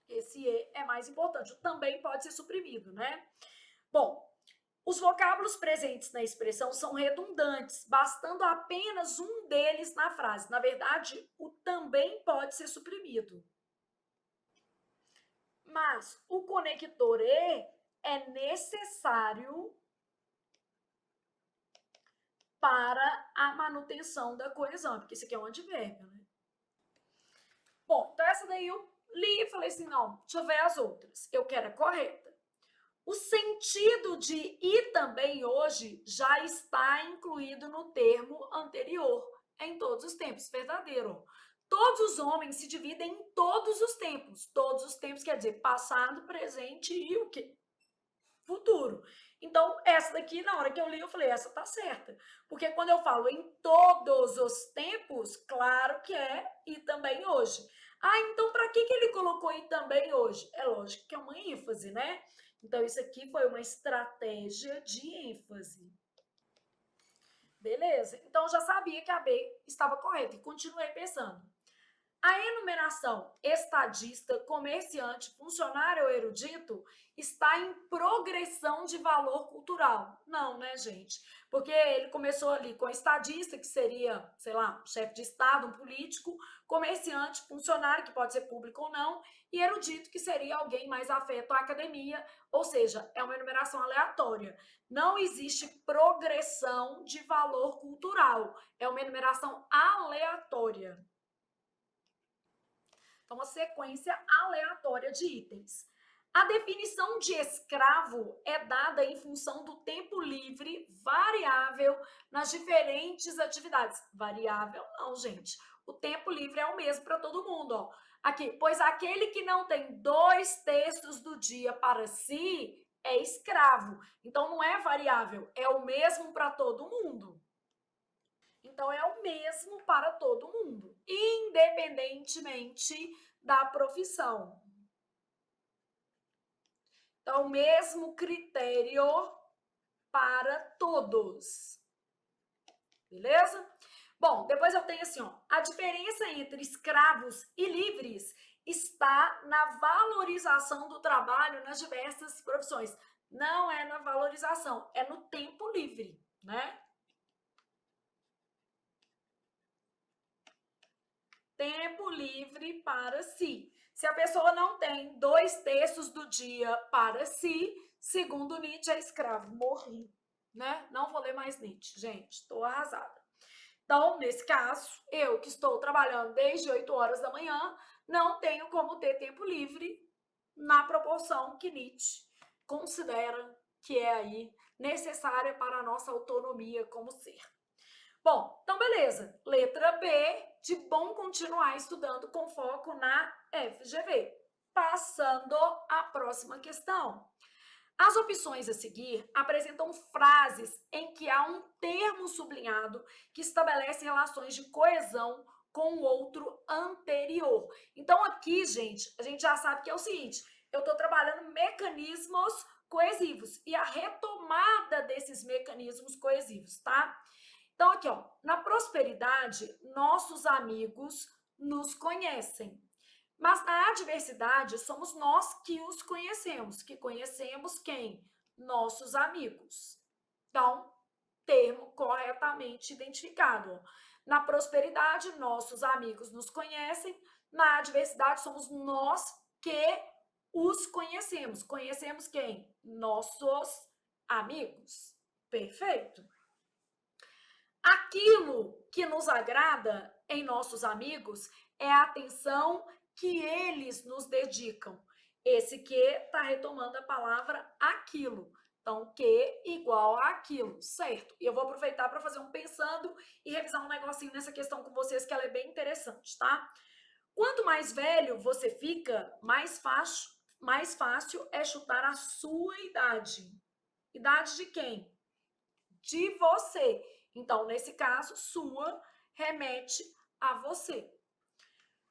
Esse E é mais importante. O também pode ser suprimido, né? Bom, os vocábulos presentes na expressão são redundantes, bastando apenas um deles na frase. Na verdade, o também pode ser suprimido. Mas o conector E é necessário para a manutenção da coesão, porque isso aqui é um advérbio, né? Bom, então essa daí eu li e falei assim, não, deixa eu ver as outras. Eu quero a correta. O sentido de e também hoje já está incluído no termo anterior, em todos os tempos, verdadeiro. Todos os homens se dividem em todos os tempos. Todos os tempos quer dizer passado, presente e o quê? Futuro. Então, essa daqui, na hora que eu li, eu falei, essa tá certa. Porque quando eu falo em todos os tempos, claro que é e também hoje. Ah, então para que ele colocou e também hoje? É lógico que é uma ênfase, né? Então, isso aqui foi uma estratégia de ênfase. Beleza? Então, eu já sabia que a B estava correta e continuei pensando. A enumeração estadista, comerciante, funcionário ou erudito está em progressão de valor cultural. Não, né, gente? Porque ele começou ali com estadista, que seria, sei lá, chefe de Estado, um político, comerciante, funcionário, que pode ser público ou não, e erudito, que seria alguém mais afeto à academia, ou seja, é uma enumeração aleatória. Não existe progressão de valor cultural, é uma enumeração aleatória. Então, uma sequência aleatória de itens. A definição de escravo é dada em função do tempo livre variável nas diferentes atividades. Variável não, gente. O tempo livre é o mesmo para todo mundo, ó. Aqui, pois aquele que não tem 2/3 do dia para si é escravo. Então, não é variável, é o mesmo para todo mundo. Então, é o mesmo para todo mundo, independentemente da profissão. Então, o mesmo critério para todos. Beleza? Bom, depois eu tenho assim, ó, a diferença entre escravos e livres está na valorização do trabalho nas diversas profissões. Não é na valorização, é no tempo livre, né? Tempo livre para si. Se a pessoa não tem 2/3 do dia para si, segundo Nietzsche, é escravo. Morri, né? Não vou ler mais Nietzsche, gente. Estou arrasada. Então, nesse caso, eu que estou trabalhando desde 8 horas da manhã, não tenho como ter tempo livre na proporção que Nietzsche considera que é aí necessária para a nossa autonomia como ser. Bom, então beleza. Letra B, de bom continuar estudando com foco na FGV. Passando à próxima questão. As opções a seguir apresentam frases em que há um termo sublinhado que estabelece relações de coesão com o outro anterior. Então aqui, gente, a gente já sabe que é o seguinte, eu estou trabalhando mecanismos coesivos e a retomada desses mecanismos coesivos, tá? Então aqui, ó, na prosperidade, nossos amigos nos conhecem. Mas na adversidade, somos nós que os conhecemos. Que conhecemos quem? Nossos amigos. Então, termo corretamente identificado. Na prosperidade, nossos amigos nos conhecem. Na adversidade, somos nós que os conhecemos. Conhecemos quem? Nossos amigos. Perfeito. Aquilo que nos agrada em nossos amigos é a atenção que eles nos dedicam. Esse que está retomando a palavra aquilo. Então, que igual a aquilo, certo? E eu vou aproveitar para fazer um pensando e revisar um negocinho nessa questão com vocês, que ela é bem interessante, tá? Quanto mais velho você fica, mais fácil é chutar a sua idade. Idade de quem? De você. Então, nesse caso, sua remete a você.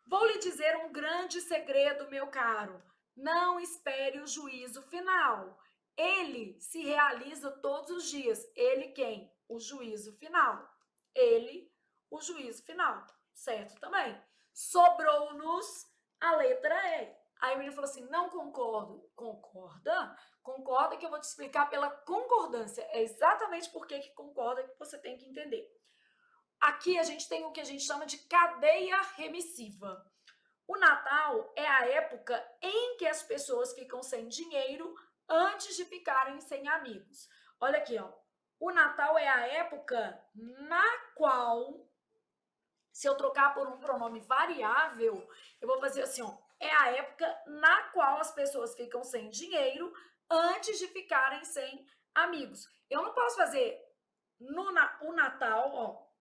Vou lhe dizer um grande segredo, meu caro. Não espere o juízo final. Ele se realiza todos os dias. Ele quem? O juízo final. Ele, o juízo final. Certo também. Sobrou-nos a letra E. Aí o menino falou assim, não concordo. Concorda? Concorda que eu vou te explicar pela concordância. É exatamente por que concorda que você tem que entender. Aqui a gente tem o que a gente chama de cadeia remissiva. O Natal é a época em que as pessoas ficam sem dinheiro antes de ficarem sem amigos. Olha aqui, ó. O Natal é a época na qual, se eu trocar por um pronome variável, eu vou fazer assim, ó. É a época na qual as pessoas ficam sem dinheiro antes de ficarem sem amigos. Eu não posso fazer o Natal, ó.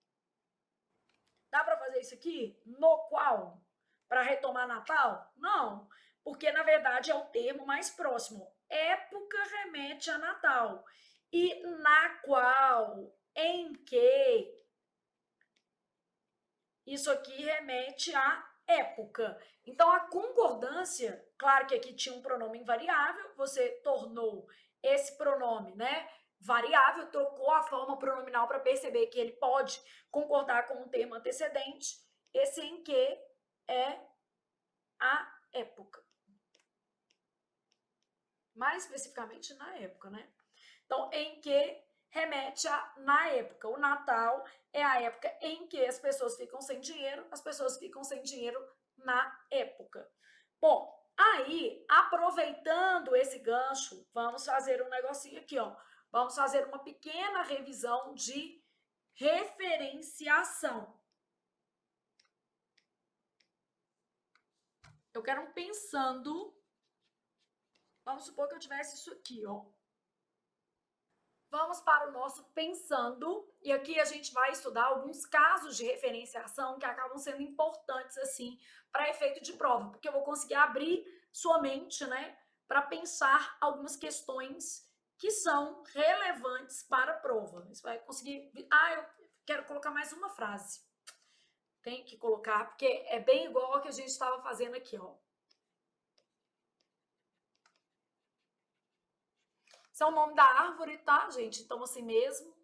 Dá para fazer isso aqui? No qual? Para retomar Natal? Não, porque na verdade é o termo mais próximo. Época remete a Natal. E na qual, em que, isso aqui remete a época. Então, a concordância, claro que aqui tinha um pronome invariável, você tornou esse pronome, né, variável, trocou a forma pronominal para perceber que ele pode concordar com o termo antecedente. Esse em que é a época. Mais especificamente na época, né? Então, em que remete a na época. O Natal é a época em que as pessoas ficam sem dinheiro, as pessoas ficam sem dinheiro na época. Bom, aí, aproveitando esse gancho, vamos fazer um negocinho aqui, ó. Vamos fazer uma pequena revisão de referenciação. Eu quero um pensando. Vamos supor que eu tivesse isso aqui, ó. Vamos para o nosso pensando, e aqui a gente vai estudar alguns casos de referenciação que acabam sendo importantes, assim, para efeito de prova, porque eu vou conseguir abrir sua mente, né, para pensar algumas questões que são relevantes para a prova. Você vai conseguir... eu quero colocar mais uma frase. Tem que colocar, porque é bem igual ao que a gente estava fazendo aqui, ó. Esse é o nome da árvore, tá, gente? Então, assim mesmo.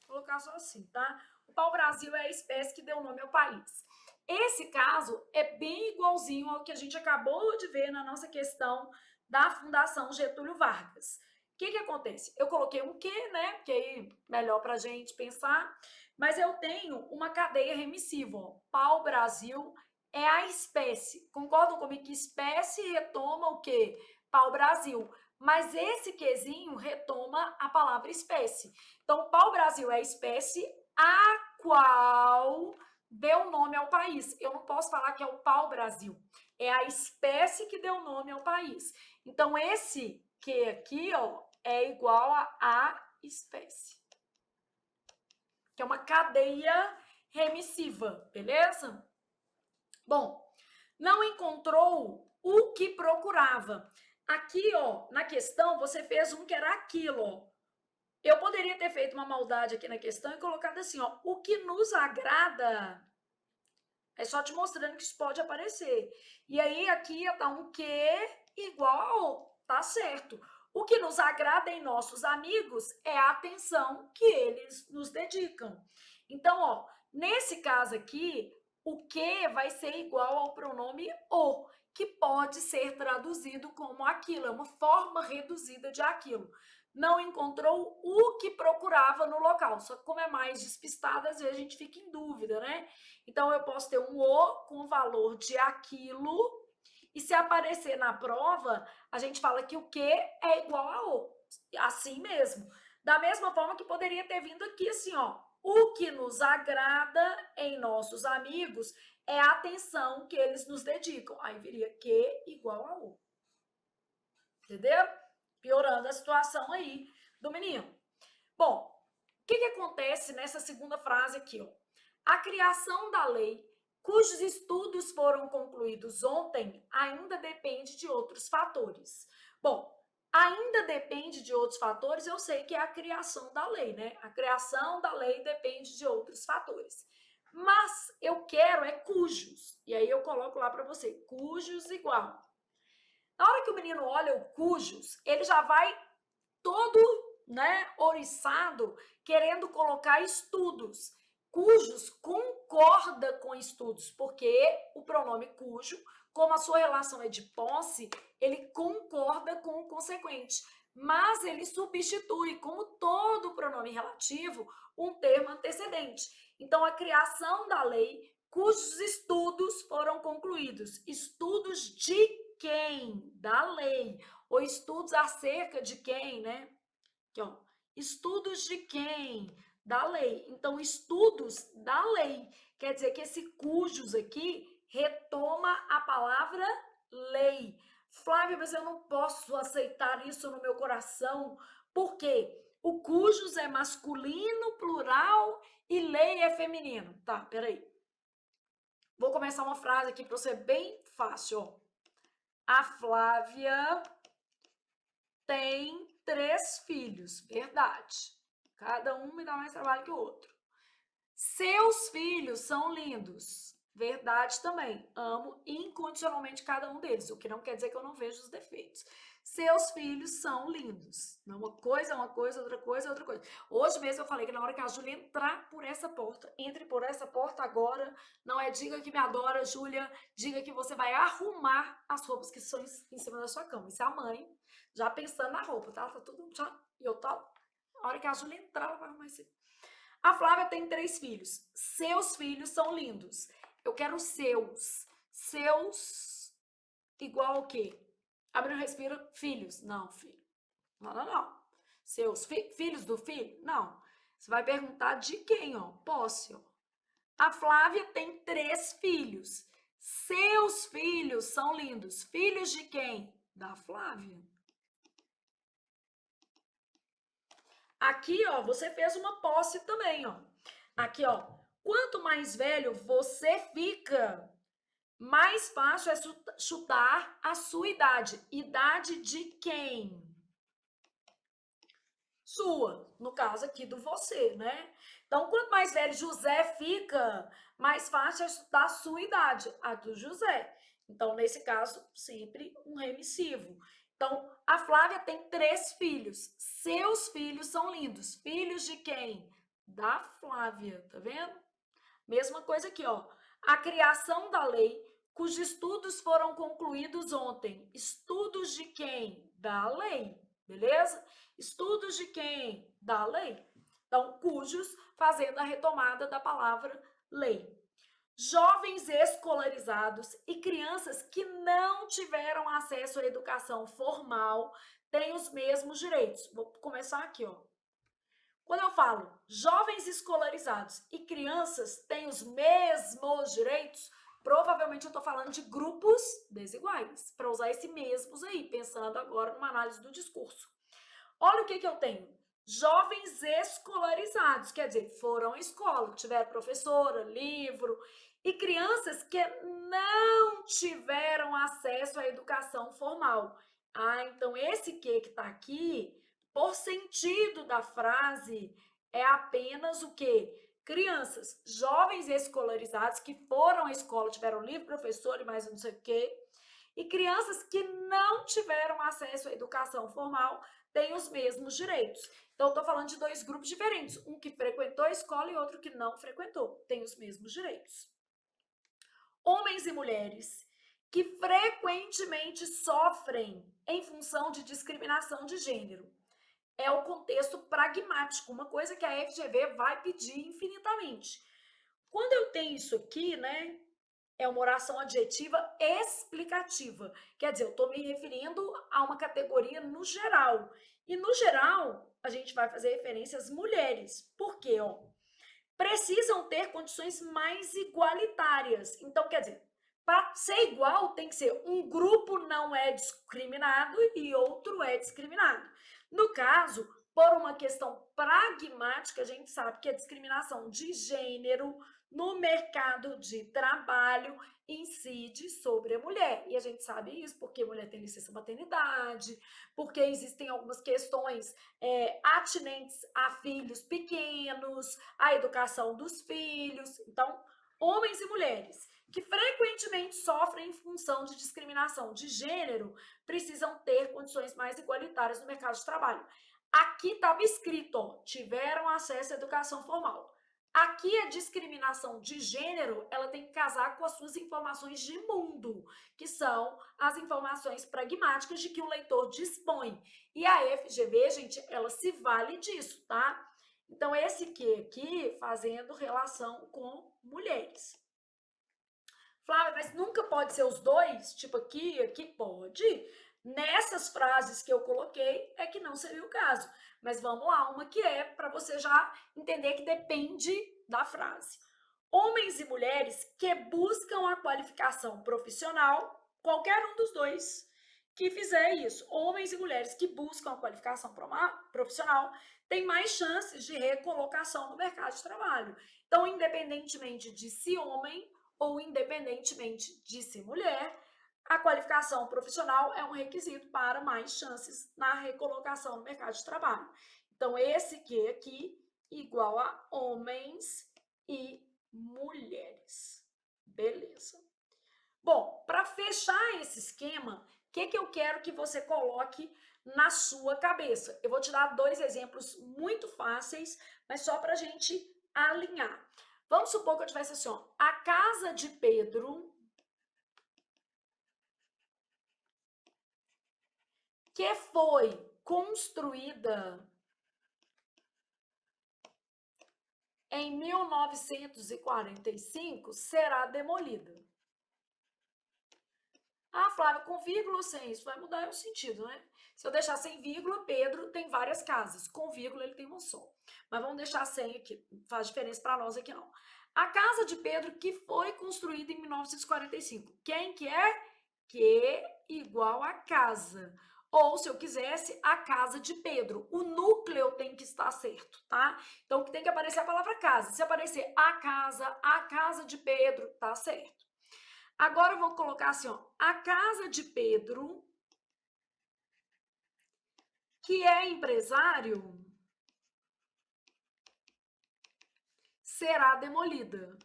Vou colocar só assim, tá? O pau-brasil é a espécie que deu nome ao país. Esse caso é bem igualzinho ao que a gente acabou de ver na nossa questão da Fundação Getúlio Vargas. O que acontece? Eu coloquei um que, né? Porque aí melhor pra gente pensar. Mas eu tenho uma cadeia remissiva, ó. Pau-brasil é a espécie. Concordam comigo que espécie retoma o quê? Pau-brasil. Mas esse quezinho retoma a palavra espécie. Então, pau-brasil é a espécie a qual deu nome ao país. Eu não posso falar que é o pau-brasil. É a espécie que deu nome ao país. Então, esse que aqui, ó, é igual a espécie. Que é uma cadeia remissiva, beleza? Bom, não encontrou o que procurava. Aqui, ó, na questão, você fez um que era aquilo, ó. Eu poderia ter feito uma maldade aqui na questão e colocado assim, ó, o que nos agrada. É só te mostrando que isso pode aparecer. E aí, aqui ia dar um que igual, tá certo. O que nos agrada em nossos amigos é a atenção que eles nos dedicam. Então, ó, nesse caso aqui, o que vai ser igual ao pronome o, que pode ser traduzido como aquilo, é uma forma reduzida de aquilo. Não encontrou o que procurava no local. Só que como é mais despistado, às vezes a gente fica em dúvida, né? Então, eu posso ter um o com o valor de aquilo, e se aparecer na prova, a gente fala que o que é igual a o. Assim mesmo. Da mesma forma que poderia ter vindo aqui assim, ó. O que nos agrada em nossos amigos é a atenção que eles nos dedicam. Aí viria que igual a o. Entendeu? Piorando a situação aí do menino. Bom, o que acontece nessa segunda frase aqui, ó? A criação da lei, cujos estudos foram concluídos ontem, ainda depende de outros fatores. Bom, ainda depende de outros fatores, eu sei que é a criação da lei, né? A criação da lei depende de outros fatores. Mas eu quero é cujos. E aí eu coloco lá para você, cujos igual. Na hora que o menino olha o cujos, ele já vai todo, né, oriçado, querendo colocar estudos. Cujos concorda com estudos, porque o pronome cujo, como a sua relação é de posse, ele concorda com o consequente, mas ele substitui, como todo pronome relativo, um termo antecedente. Então, a criação da lei, cujos estudos foram concluídos. Estudos de quem? Da lei. Ou estudos acerca de quem, né? Aqui, ó. Estudos de quem? Da lei. Então, estudos da lei. Quer dizer que esse cujos aqui retoma a palavra lei. Flávia, mas eu não posso aceitar isso no meu coração. Por quê? O cujos é masculino, plural e lei é feminino. Tá, peraí. Vou começar uma frase aqui para você bem fácil, ó. A Flávia tem 3 filhos, verdade. Cada um me dá mais trabalho que o outro. Seus filhos são lindos, verdade também. Amo incondicionalmente cada um deles, o que não quer dizer que eu não vejo os defeitos. Seus filhos são lindos. Uma coisa é uma coisa, outra coisa é outra coisa. Hoje mesmo eu falei que na hora que a Júlia entrar por essa porta, entre por essa porta agora, não é diga que me adora, Júlia, diga que você vai arrumar as roupas que estão em cima da sua cama. Isso é a mãe já pensando na roupa, tá? Tá tudo já. E eu tô. A hora que a Júlia entrar, ela vai arrumar isso. A Flávia tem 3 filhos. Seus filhos são lindos. Eu quero seus. Seus igual o quê? Abre um respiro. Filhos. Não, filho. Não, não, não. Seus filhos do filho? Não. Você vai perguntar de quem, ó? Posse, ó. A Flávia tem 3 filhos. Seus filhos são lindos. Filhos de quem? Da Flávia. Aqui, ó, você fez uma posse também, ó. Aqui, ó. Quanto mais velho você fica, Mais fácil é chutar a sua idade. Idade de quem? Sua, no caso aqui do você, né? Então, quanto mais velho José fica, mais fácil é chutar a sua idade, a do José. Então, nesse caso, sempre um remissivo. Então, a Flávia tem 3 filhos. Seus filhos são lindos. Filhos de quem? Da Flávia, tá vendo? Mesma coisa aqui, ó. A criação da lei, cujos estudos foram concluídos ontem. Estudos de quem? Da lei, beleza? Estudos de quem? Da lei. Então, cujos, fazendo a retomada da palavra lei. Jovens escolarizados e crianças que não tiveram acesso à educação formal têm os mesmos direitos. Vou começar aqui, ó. Quando eu falo jovens escolarizados e crianças têm os mesmos direitos, provavelmente eu estou falando de grupos desiguais, para usar esse mesmos aí, pensando agora numa análise do discurso. Olha o que eu tenho. Jovens escolarizados, quer dizer, foram à escola, tiveram professora, livro, e crianças que não tiveram acesso à educação formal. Ah, então esse que está aqui, por sentido da frase, é apenas o quê? Crianças, jovens escolarizados que foram à escola, tiveram livro, professor e mais não sei o quê, e crianças que não tiveram acesso à educação formal têm os mesmos direitos. Então, estou falando de 2 grupos diferentes, um que frequentou a escola e outro que não frequentou, tem os mesmos direitos. Homens e mulheres que frequentemente sofrem em função de discriminação de gênero. É o contexto pragmático, uma coisa que a FGV vai pedir infinitamente. Quando eu tenho isso aqui, né, é uma oração adjetiva explicativa. Quer dizer, eu estou me referindo a uma categoria no geral. E no geral, a gente vai fazer referência às mulheres. Por quê? Ó, precisam ter condições mais igualitárias. Então, quer dizer, para ser igual, tem que ser um grupo não é discriminado e outro é discriminado. No caso, por uma questão pragmática, a gente sabe que a discriminação de gênero no mercado de trabalho incide sobre a mulher. E a gente sabe isso porque a mulher tem licença maternidade, porque existem algumas questões atinentes a filhos pequenos, a educação dos filhos. Então, homens e mulheres que frequentemente sofrem em função de discriminação de gênero precisam ter condições mais igualitárias no mercado de trabalho. Aqui estava escrito, ó, tiveram acesso à educação formal. Aqui a discriminação de gênero, ela tem que casar com as suas informações de mundo, que são as informações pragmáticas de que o leitor dispõe. E a FGV, gente, ela se vale disso, tá? Então, esse que aqui, fazendo relação com mulheres. Flávia, mas nunca pode ser os dois? Tipo aqui pode. Nessas frases que eu coloquei é que não seria o caso. Mas vamos lá, uma que é para você já entender que depende da frase. Homens e mulheres que buscam a qualificação profissional, qualquer um dos dois que fizer isso, homens e mulheres que buscam a qualificação profissional, têm mais chances de recolocação no mercado de trabalho. Então, independentemente de se homem ou independentemente de ser mulher, a qualificação profissional é um requisito para mais chances na recolocação no mercado de trabalho. Então, esse que aqui igual a homens e mulheres. Beleza. Bom, para fechar esse esquema, o que eu quero que você coloque na sua cabeça? Eu vou te dar 2 exemplos muito fáceis, mas só para a gente alinhar. Vamos supor que eu tivesse assim, ó, a casa de Pedro, que foi construída em 1945, será demolida. Ah, Flávia, com vírgula ou sem? Isso vai mudar o sentido, né? Se eu deixar sem vírgula, Pedro tem várias casas. Com vírgula, ele tem uma só. Mas vamos deixar sem aqui. Não faz diferença para nós aqui, não. A casa de Pedro que foi construída em 1945. Quem que é? Que igual a casa. Ou, se eu quisesse, a casa de Pedro. O núcleo tem que estar certo, tá? Então, tem que aparecer a palavra casa. Se aparecer a casa de Pedro, tá certo. Agora eu vou colocar assim, ó, a casa de Pedro, que é empresário, será demolida.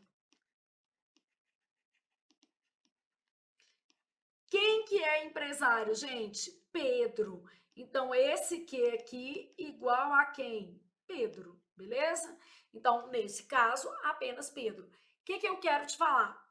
Quem que é empresário, gente? Pedro. Então, esse que aqui igual a quem? Pedro, beleza? Então, nesse caso, apenas Pedro. O que eu quero te falar?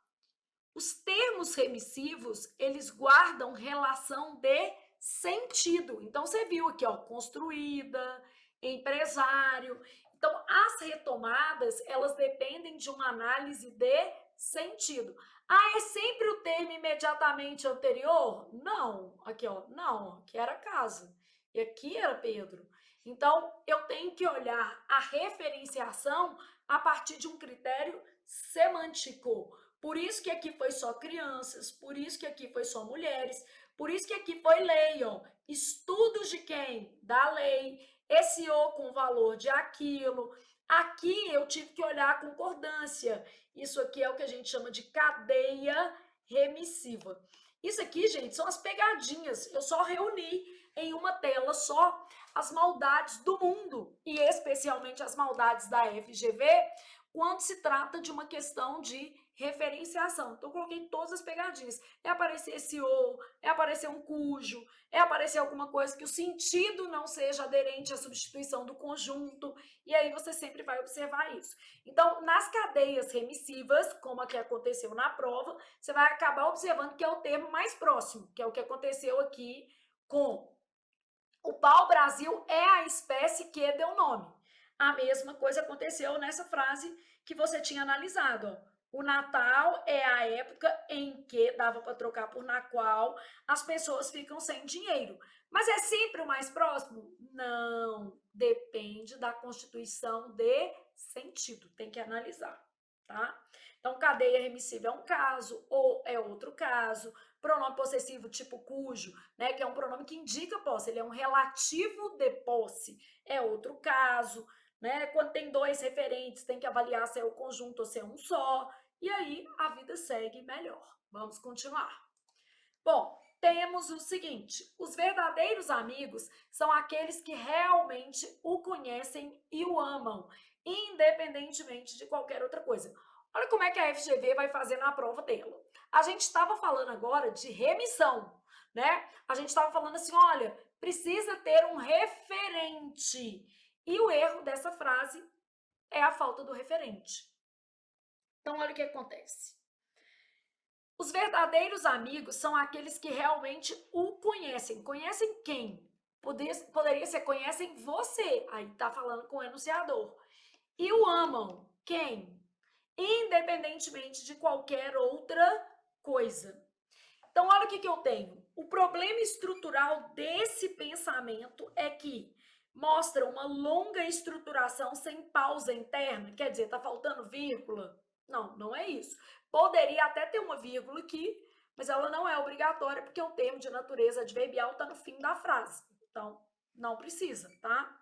Os termos remissivos, eles guardam relação de sentido. Então, você viu aqui, ó, construída, empresário. Então, as retomadas, elas dependem de uma análise de sentido. Ah, é sempre o termo imediatamente anterior? Não. Aqui, ó, não. Aqui era casa. E aqui era Pedro. Então, eu tenho que olhar a referenciação a partir de um critério semântico. Por isso que aqui foi só crianças, por isso que aqui foi só mulheres, por isso que aqui foi lei, ó. Estudos de quem? Da lei. Esse o com valor de aquilo. Aqui eu tive que olhar a concordância. Isso aqui é o que a gente chama de cadeia remissiva. Isso aqui, gente, são as pegadinhas. Eu só reuni em uma tela só as maldades do mundo, e especialmente as maldades da FGV, quando se trata de uma questão de referenciação. Então, eu coloquei todas as pegadinhas. É aparecer esse ou, é aparecer um cujo, é aparecer alguma coisa que o sentido não seja aderente à substituição do conjunto, e aí você sempre vai observar isso. Então, nas cadeias remissivas, como a que aconteceu na prova, você vai acabar observando que é o termo mais próximo, que é o que aconteceu aqui com o pau-brasil é a espécie que deu nome. A mesma coisa aconteceu nessa frase que você tinha analisado. Ó. O Natal é a época em que, dava para trocar por na qual, as pessoas ficam sem dinheiro. Mas é sempre o mais próximo? Não. Depende da constituição de sentido. Tem que analisar, tá? Então, cadeia remissiva é um caso, ou é outro caso. Pronome possessivo tipo cujo, né, que é um pronome que indica posse, ele é um relativo de posse, é outro caso, né? Quando tem dois referentes, tem que avaliar se é o conjunto ou se é um só, e aí a vida segue melhor. Vamos continuar. Bom, temos o seguinte: os verdadeiros amigos são aqueles que realmente o conhecem e o amam, independentemente de qualquer outra coisa. Olha como é que a FGV vai fazer na prova dela. A gente estava falando agora de remissão, né? A gente estava falando assim, olha, precisa ter um referente. E o erro dessa frase é a falta do referente. Então, olha o que acontece. Os verdadeiros amigos são aqueles que realmente o conhecem. Conhecem quem? Poderia ser conhecem você. Aí tá falando com o enunciador. E o amam. Quem? Independentemente de qualquer outra coisa. Então, olha o que eu tenho. O problema estrutural desse pensamento é que mostra uma longa estruturação sem pausa interna. Quer dizer, tá faltando vírgula? Não, não é isso. Poderia até ter uma vírgula aqui, mas ela não é obrigatória, porque o termo de natureza adverbial está no fim da frase. Então, não precisa, tá?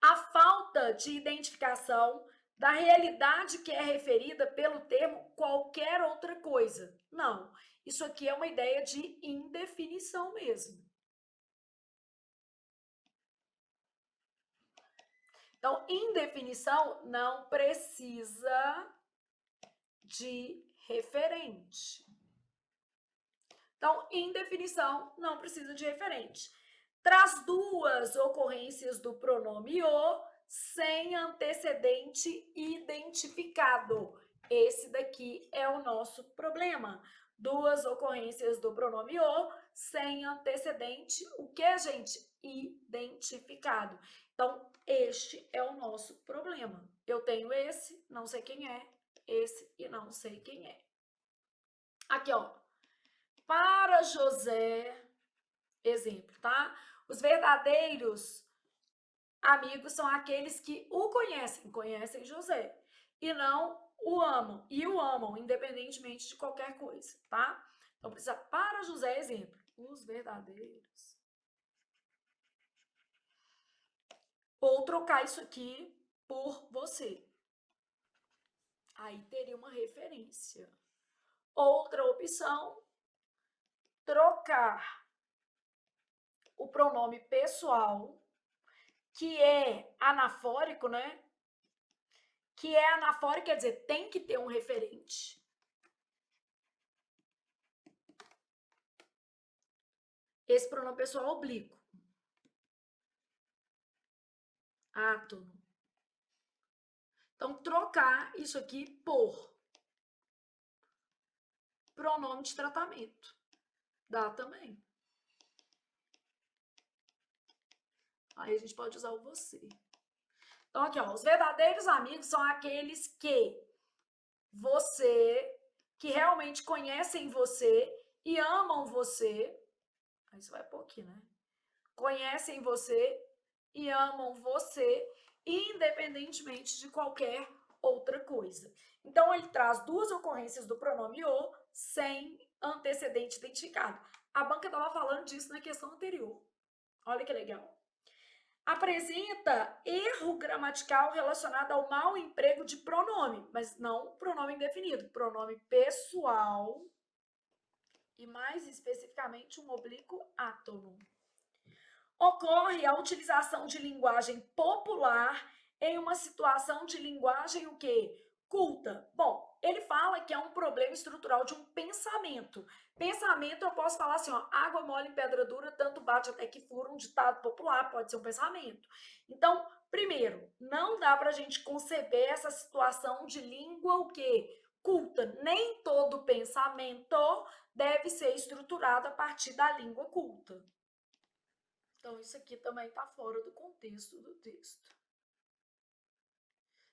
A falta de identificação da realidade que é referida pelo termo qualquer outra coisa. Não, isso aqui é uma ideia de indefinição mesmo. Então, indefinição não precisa de referente. Então, indefinição não precisa de referente. Traz duas ocorrências do pronome o sem antecedente identificado. Esse daqui é o nosso problema. Duas ocorrências do pronome o sem antecedente, o que, gente? Identificado. Então, este é o nosso problema. Eu tenho esse, não sei quem é, esse e não sei quem é. Aqui, ó. Para José, exemplo, tá? Os verdadeiros amigos são aqueles que o conhecem José, e não o amam, e o amam, independentemente de qualquer coisa, tá? Então, precisa para José, exemplo, os verdadeiros. Ou trocar isso aqui por você. Aí teria uma referência. Outra opção, trocar o pronome pessoal, que é anafórico, né? Que é anafórico, quer dizer, tem que ter um referente. Esse pronome pessoal é oblíquo. Átono. Então, trocar isso aqui por pronome de tratamento. Dá também. Aí a gente pode usar o você. Então, aqui, ó, os verdadeiros amigos são aqueles que realmente conhecem você e amam você. Aí você vai pôr aqui, né? Conhecem você e amam você, independentemente de qualquer outra coisa. Então, ele traz duas ocorrências do pronome o sem antecedente identificado. A banca estava falando disso na questão anterior. Olha que legal. Apresenta erro gramatical relacionado ao mau emprego de pronome, mas não pronome indefinido, pronome pessoal e, mais especificamente, um oblíquo átono. Ocorre a utilização de linguagem popular em uma situação de linguagem o quê? Culta. Bom, ele fala que é um problema estrutural de um pensamento. Pensamento, eu posso falar assim, ó, água mole em pedra dura, tanto bate até que fura, um ditado popular, pode ser um pensamento. Então, primeiro, não dá pra gente conceber essa situação de língua o quê? Culta. Nem todo pensamento deve ser estruturado a partir da língua culta. Então, isso aqui também está fora do contexto do texto.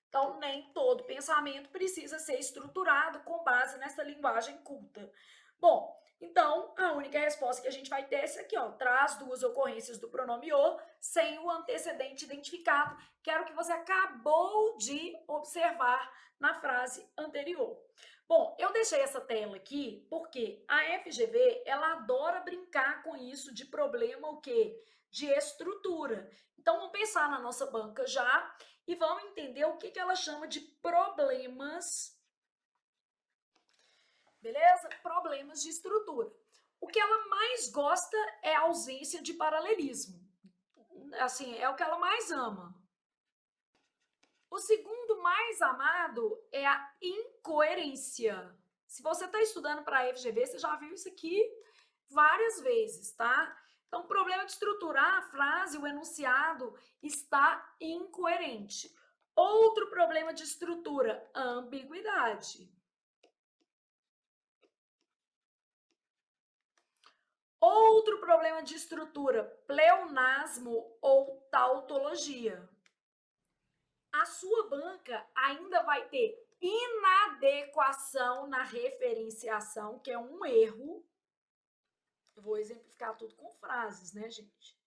Então, nem todo pensamento precisa ser estruturado com base nessa linguagem culta. Bom, então, a única resposta que a gente vai ter é essa aqui, ó. Traz duas ocorrências do pronome o sem o antecedente identificado, que era o que você acabou de observar na frase anterior. Bom, eu deixei essa tela aqui porque a FGV, ela adora brincar com isso de problema o quê? De estrutura. Então, vamos pensar na nossa banca já e vamos entender o que ela chama de problemas, beleza? Problemas de estrutura. O que ela mais gosta é a ausência de paralelismo. Assim, é o que ela mais ama. O segundo mais amado é a incoerência. Se você está estudando para a FGV, você já viu isso aqui várias vezes, tá? Então, o problema de estruturar a frase, o enunciado, está incoerente. Outro problema de estrutura, ambiguidade. Outro problema de estrutura, pleonasmo ou tautologia. A sua banca ainda vai ter inadequação na referenciação, que é um erro. Eu vou exemplificar tudo com frases, né, gente?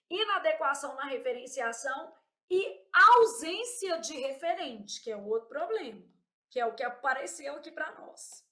Inadequação na referenciação e ausência de referente, que é outro problema, que é o que apareceu aqui para nós.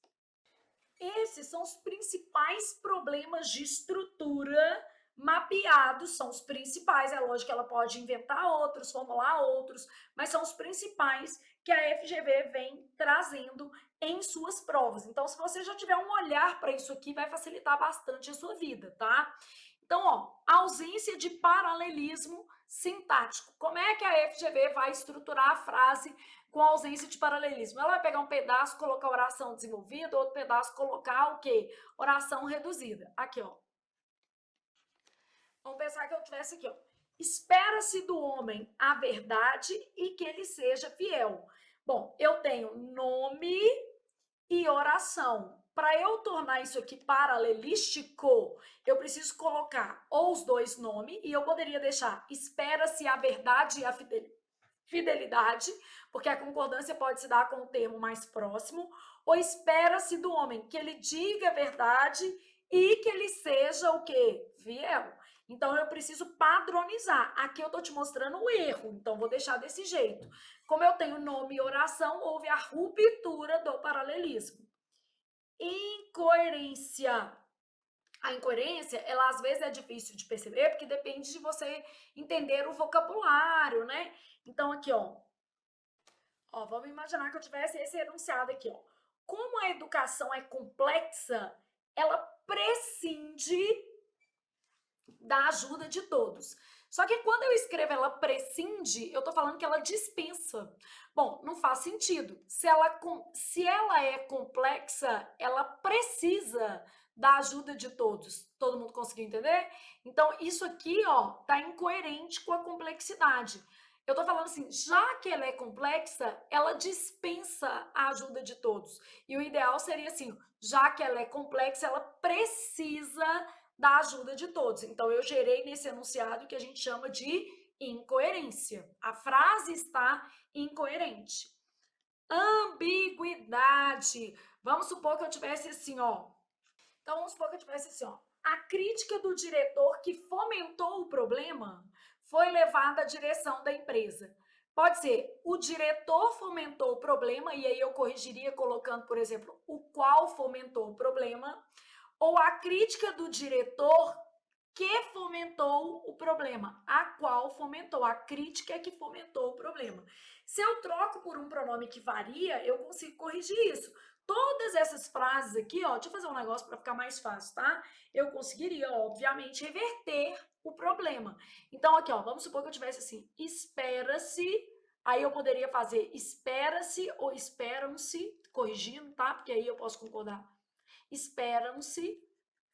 Esses são os principais problemas de estrutura mapeados, são os principais. É lógico que ela pode inventar outros, formular outros, mas são os principais que a FGV vem trazendo em suas provas. Então, se você já tiver um olhar para isso aqui, vai facilitar bastante a sua vida, tá? Então, ó, ausência de paralelismo sintático. Como é que a FGV vai estruturar a frase com ausência de paralelismo? Ela vai pegar um pedaço, colocar oração desenvolvida, outro pedaço, colocar o quê? Oração reduzida. Aqui, ó. Vamos pensar que eu tivesse aqui, ó. Espera-se do homem a verdade e que ele seja fiel. Bom, eu tenho nome e oração. Para eu tornar isso aqui paralelístico, eu preciso colocar ou os dois nomes, e eu poderia deixar espera-se a verdade e a fidelidade, porque a concordância pode se dar com o termo mais próximo, ou espera-se do homem que ele diga a verdade e que ele seja o quê? Fiel. Então, eu preciso padronizar. Aqui eu estou te mostrando o erro, então vou deixar desse jeito. Como eu tenho nome e oração, houve a ruptura do paralelismo. Incoerência. A incoerência, ela às vezes é difícil de perceber, porque depende de você entender o vocabulário, né? Então, aqui, ó. Ó, vamos imaginar que eu tivesse esse enunciado aqui, ó. como a educação é complexa, ela prescinde da ajuda de todos. Só que quando eu escrevo ela prescinde, eu tô falando que ela dispensa. Bom, não faz sentido. Se ela é complexa, ela precisa da ajuda de todos. Todo mundo conseguiu entender? Então, isso aqui, ó, tá incoerente com a complexidade. Eu tô falando assim, já que ela é complexa, ela dispensa a ajuda de todos. E o ideal seria assim, já que ela é complexa, ela precisa da ajuda de todos. Então, eu gerei nesse enunciado que a gente chama de incoerência. A frase está incoerente. Ambiguidade. Vamos supor que eu tivesse assim, ó. Então, vamos supor que eu tivesse assim, ó. A crítica do diretor que fomentou o problema foi levada à direção da empresa. Pode ser, o diretor fomentou o problema, e aí eu corrigiria colocando, por exemplo, o qual fomentou o problema, ou a crítica do diretor que fomentou o problema, a qual fomentou, a crítica que fomentou o problema. Se eu troco por um pronome que varia, eu consigo corrigir isso. Todas essas frases aqui, ó, deixa eu fazer um negócio para ficar mais fácil, tá? Eu conseguiria, obviamente, reverter o problema. Então, aqui, ó, vamos supor que eu tivesse assim, espera-se, aí eu poderia fazer espera-se ou esperam-se, corrigindo, tá? Porque aí eu posso concordar. Esperam-se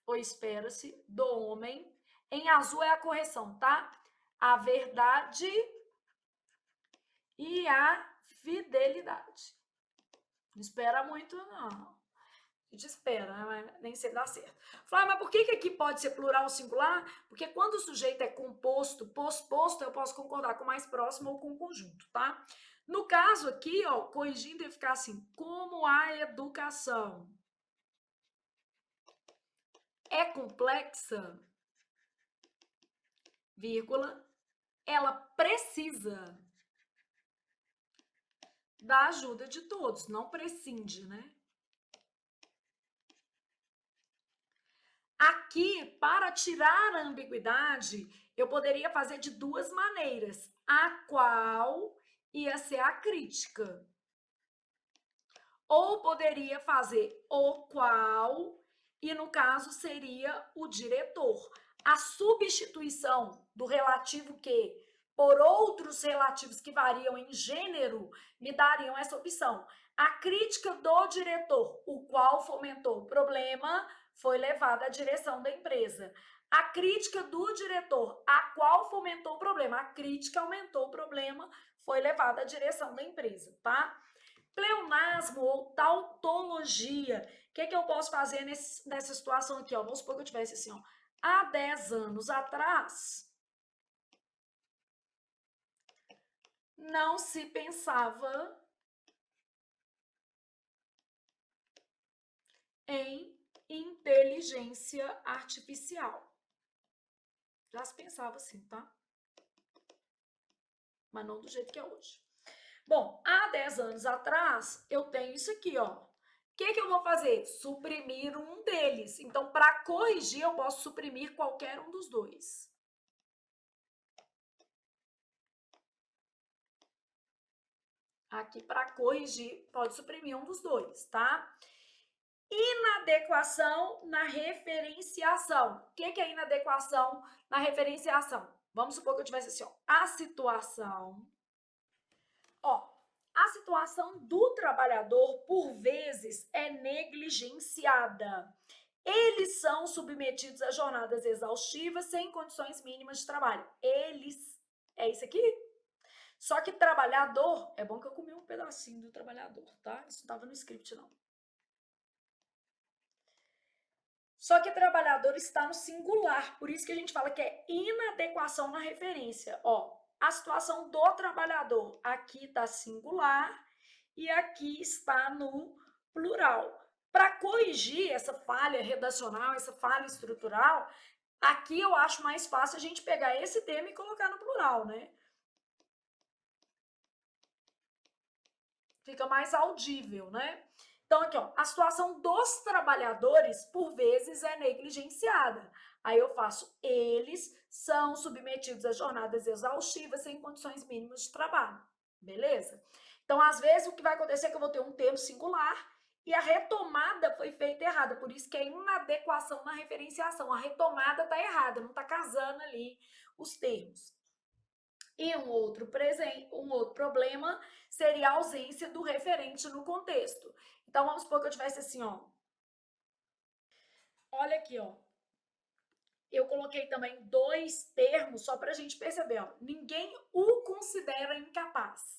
ou espera-se do homem. Em azul é a correção, tá? A verdade e a fidelidade. Não espera muito, não. A gente espera, né? Mas nem sempre dá certo. Flávia, mas por que aqui pode ser plural ou singular? Porque quando o sujeito é composto, posposto, eu posso concordar com o mais próximo ou com o conjunto, tá? No caso aqui, ó, corrigindo, ia ficar assim, como a educação é complexa, vírgula, ela precisa da ajuda de todos, não prescinde, né? Aqui, para tirar a ambiguidade, eu poderia fazer de duas maneiras, a qual ia ser a crítica. Ou poderia fazer o qual, e no caso seria o diretor. A substituição do relativo que por outros relativos que variam em gênero me dariam essa opção. A crítica do diretor, o qual fomentou o problema, foi levada à direção da empresa. A crítica do diretor, a qual fomentou o problema, a crítica aumentou o problema, foi levada à direção da empresa, tá? Pleonasmo ou tautologia. O que eu posso fazer nessa situação aqui? Ó? Vamos supor que eu tivesse assim, ó, há 10 anos atrás, não se pensava em inteligência artificial. Já se pensava assim, tá? Mas não do jeito que é hoje. Bom, há 10 anos atrás, eu tenho isso aqui, ó. O que eu vou fazer? Suprimir um deles. Então, para corrigir, eu posso suprimir qualquer um dos dois. Aqui, para corrigir, pode suprimir um dos dois, tá? Inadequação na referenciação. O que é inadequação na referenciação? Vamos supor que eu tivesse assim, ó, a situação. Ó, a situação do trabalhador, por vezes, é negligenciada. Eles são submetidos a jornadas exaustivas sem condições mínimas de trabalho. Eles, é isso aqui? Só que trabalhador, é bom que eu comi um pedacinho do trabalhador, tá? Isso não estava no script, não. Só que trabalhador está no singular, por isso que a gente fala que é inadequação na referência. Ó, a situação do trabalhador aqui está singular e aqui está no plural. Para corrigir essa falha redacional, essa falha estrutural, aqui eu acho mais fácil a gente pegar esse termo e colocar no plural, né? Fica mais audível, né? Então, aqui, ó, a situação dos trabalhadores, por vezes, é negligenciada. Aí eu faço, eles são submetidos a jornadas exaustivas sem condições mínimas de trabalho. Beleza? Então, às vezes, o que vai acontecer é que eu vou ter um termo singular e a retomada foi feita errada, por isso que é inadequação na referenciação. A retomada está errada, não está casando ali os termos. E um outro problema seria a ausência do referente no contexto. Então, vamos supor que eu tivesse assim, ó. Olha aqui, ó. Eu coloquei também 2 termos só para a gente perceber, ó. Ninguém o considera incapaz.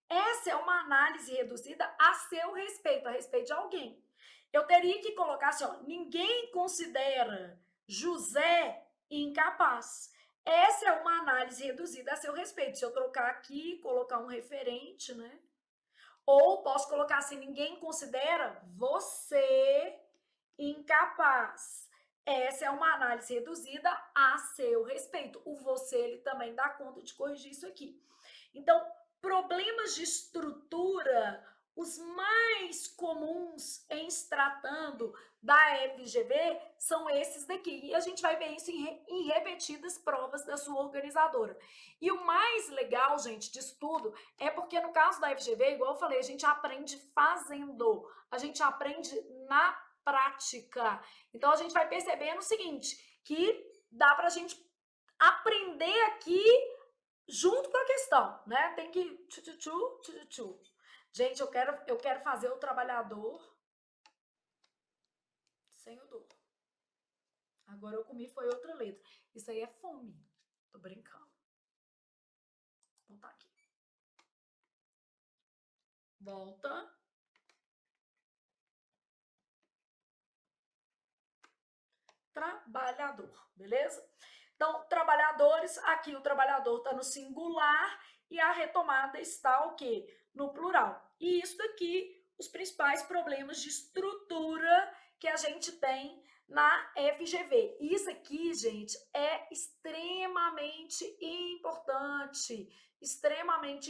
Essa é uma análise reduzida a seu respeito, a respeito de alguém. Eu teria que colocar assim, ó. Ninguém considera José incapaz. Essa é uma análise reduzida a seu respeito. Se eu trocar aqui, colocar um referente, né? Ou posso colocar assim, ninguém considera você incapaz. Essa é uma análise reduzida a seu respeito. O você, ele também dá conta de corrigir isso aqui. Então, problemas de estrutura, os mais comuns em se tratando da FGV são esses daqui. E a gente vai ver isso em repetidas provas da sua organizadora. E o mais legal, gente, disso tudo, é porque no caso da FGV, igual eu falei, a gente aprende fazendo, a gente aprende na prática. Então, a gente vai percebendo o seguinte, que dá pra gente aprender aqui junto com a questão, né? Tem que tchu. Gente, eu quero fazer o trabalhador sem o dor. Agora eu comi foi outra letra. Isso aí é fome. Tô brincando. Vou voltar aqui. Volta. Trabalhador, beleza? Então, trabalhadores, aqui o trabalhador está no singular e a retomada está o quê? No plural. E isso daqui, os principais problemas de estrutura que a gente tem na FGV. Isso aqui, gente, é extremamente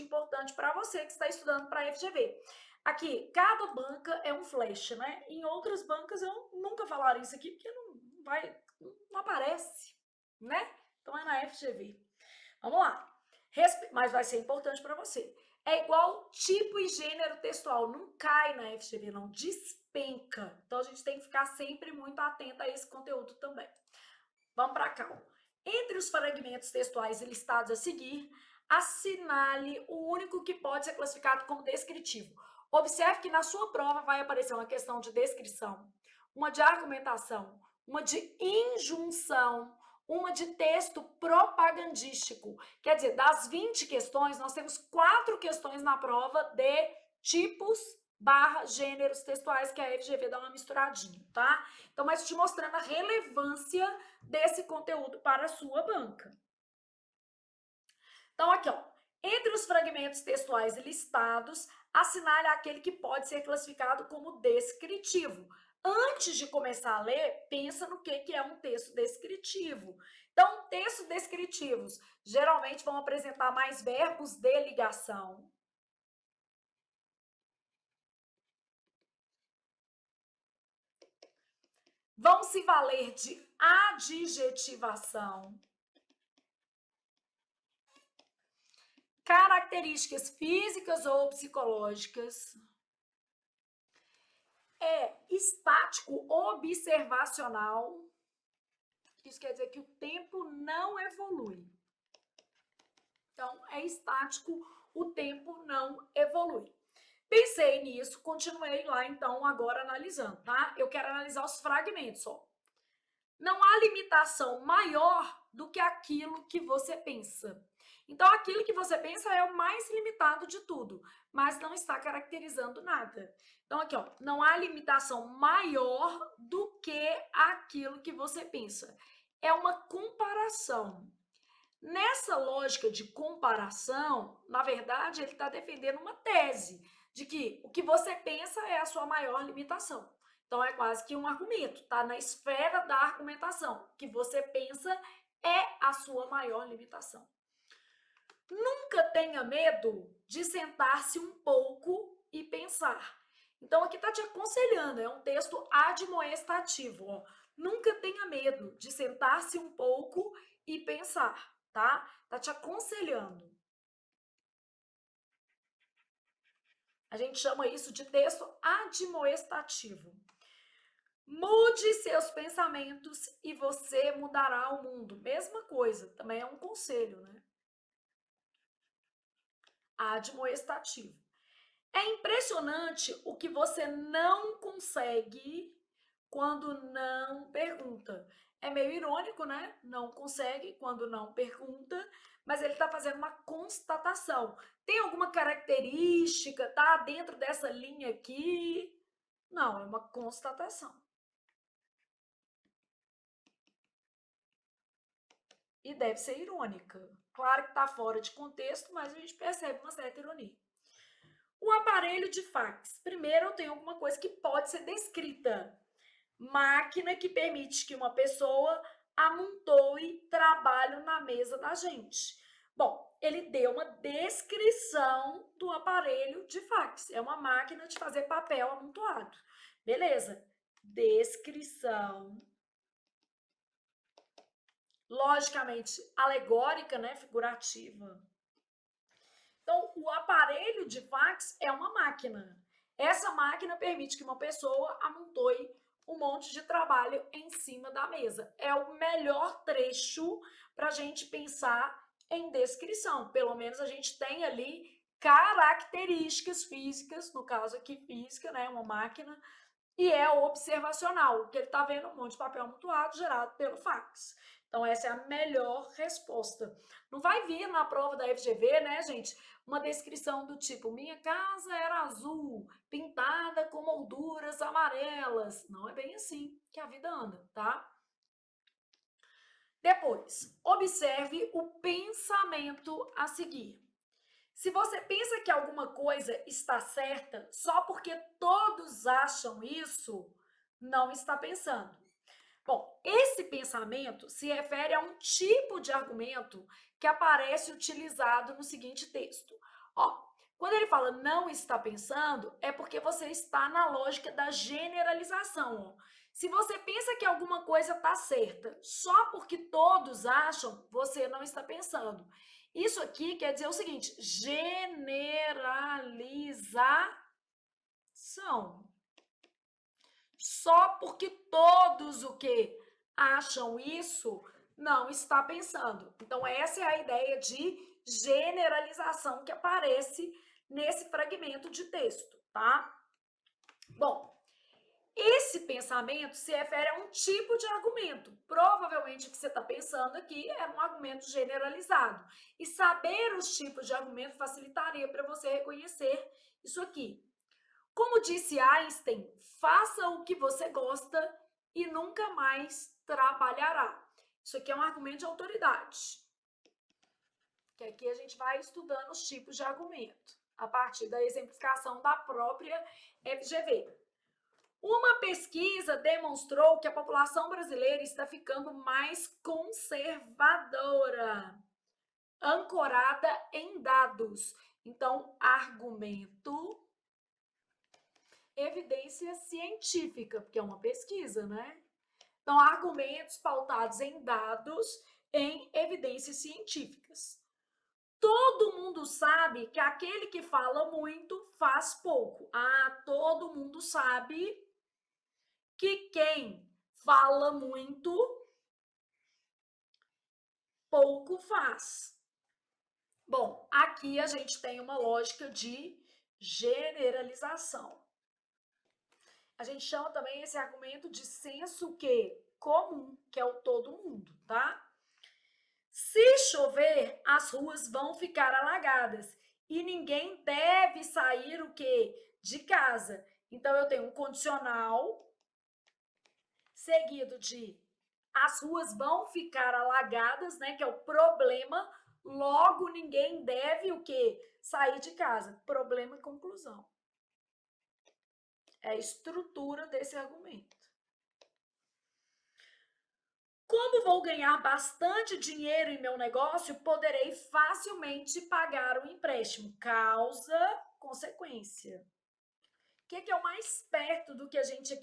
importante para você que está estudando para a FGV. Aqui, cada banca é um flash, né? Em outras bancas eu nunca falaria isso aqui, porque não aparece, né? Então é na FGV. Vamos lá. Mas vai ser importante para você. É igual tipo e gênero textual. Não cai na FGV, não despenca. Então a gente tem que ficar sempre muito atento a esse conteúdo também. Vamos para cá. Entre os fragmentos textuais listados a seguir, assinale o único que pode ser classificado como descritivo. Observe que na sua prova vai aparecer uma questão de descrição, uma de argumentação, uma de injunção, uma de texto propagandístico. Quer dizer, das 20 questões, nós temos 4 questões na prova de tipos / gêneros textuais, que a FGV dá uma misturadinha, tá? Então, mas te mostrando a relevância desse conteúdo para a sua banca. Então, aqui, ó, entre os fragmentos textuais listados, assinale aquele que pode ser classificado como descritivo. Antes de começar a ler, pensa no que é um texto descritivo. Então, textos descritivos geralmente vão apresentar mais verbos de ligação. Vão se valer de adjetivação. Características físicas ou psicológicas. É estático observacional. Isso quer dizer que o tempo não evolui. Então, é estático, o tempo não evolui. Pensei nisso, continuei lá, então, agora analisando, tá? Eu quero analisar os fragmentos, ó. Não há limitação maior do que aquilo que você pensa. Então, aquilo que você pensa é o mais limitado de tudo, mas não está caracterizando nada. Então, aqui, ó, não há limitação maior do que aquilo que você pensa. É uma comparação. Nessa lógica de comparação, na verdade, ele está defendendo uma tese de que o que você pensa é a sua maior limitação. Então, é quase que um argumento, tá na esfera da argumentação. O que você pensa é a sua maior limitação. Nunca tenha medo de sentar-se um pouco e pensar. Então, aqui está te aconselhando, é um texto admoestativo. Ó. Nunca tenha medo de sentar-se um pouco e pensar, tá? Tá te aconselhando. A gente chama isso de texto admoestativo. Mude seus pensamentos e você mudará o mundo. Mesma coisa, também é um conselho, né? Admoestativo. É impressionante o que você não consegue quando não pergunta. É meio irônico, né? Não consegue quando não pergunta, mas ele está fazendo uma constatação. Tem alguma característica, tá dentro dessa linha aqui? Não, é uma constatação. E deve ser irônica. Claro que está fora de contexto, mas a gente percebe uma certa ironia. O aparelho de fax. Primeiro, eu tenho alguma coisa que pode ser descrita. Máquina que permite que uma pessoa amontoe trabalho na mesa da gente. Bom, ele deu uma descrição do aparelho de fax. É uma máquina de fazer papel amontoado. Beleza. Descrição. Logicamente alegórica, né? Figurativa. Então, o aparelho de fax é uma máquina. Essa máquina permite que uma pessoa amontoe um monte de trabalho em cima da mesa. É o melhor trecho para a gente pensar em descrição. Pelo menos a gente tem ali características físicas, no caso aqui física, né, uma máquina, e é observacional, que ele está vendo um monte de papel amontoado gerado pelo fax. Então, essa é a melhor resposta. Não vai vir na prova da FGV, né, gente, uma descrição do tipo, minha casa era azul, pintada com molduras amarelas. Não é bem assim que a vida anda, tá? Depois, observe o pensamento a seguir. Se você pensa que alguma coisa está certa só porque todos acham isso, não está pensando. Bom, esse pensamento se refere a um tipo de argumento que aparece utilizado no seguinte texto. Ó, quando ele fala não está pensando, é porque você está na lógica da generalização. Ó. Se você pensa que alguma coisa está certa só porque todos acham, você não está pensando. Isso aqui quer dizer o seguinte, generalização. Só porque todos o que acham isso, não está pensando. Então, essa é a ideia de generalização que aparece nesse fragmento de texto, tá? Bom, esse pensamento se refere a um tipo de argumento. Provavelmente o que você está pensando aqui é um argumento generalizado. E saber os tipos de argumento facilitaria para você reconhecer isso aqui. Como disse Einstein, faça o que você gosta e nunca mais trabalhará. Isso aqui é um argumento de autoridade. Que aqui a gente vai estudando os tipos de argumento, a partir da exemplificação da própria FGV. Uma pesquisa demonstrou que a população brasileira está ficando mais conservadora, ancorada em dados. Então, argumento, evidência científica, porque é uma pesquisa, né? Então, argumentos pautados em dados, em evidências científicas. Todo mundo sabe que aquele que fala muito faz pouco. Ah, todo mundo sabe que quem fala muito, pouco faz. Bom, aqui a gente tem uma lógica de generalização. A gente chama também esse argumento de senso comum, que é o todo mundo, tá? Se chover, as ruas vão ficar alagadas e ninguém deve sair o quê? De casa. Então eu tenho um condicional seguido de as ruas vão ficar alagadas, né, que é o problema, logo ninguém deve o quê? Sair de casa. Problema e conclusão. É a estrutura desse argumento. Como vou ganhar bastante dinheiro em meu negócio, poderei facilmente pagar o empréstimo. Causa, consequência. O que é o mais perto do que a gente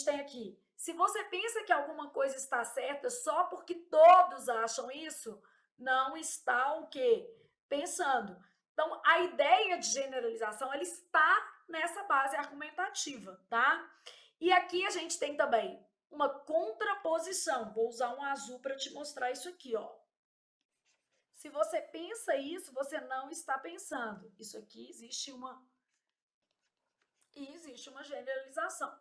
tem aqui? Se você pensa que alguma coisa está certa só porque todos acham isso, não está o quê? Pensando. Então, a ideia de generalização, ela está nessa base argumentativa, tá? E aqui a gente tem também uma contraposição. Vou usar um azul para te mostrar isso aqui, ó. Se você pensa isso, você não está pensando. Isso aqui existe uma generalização.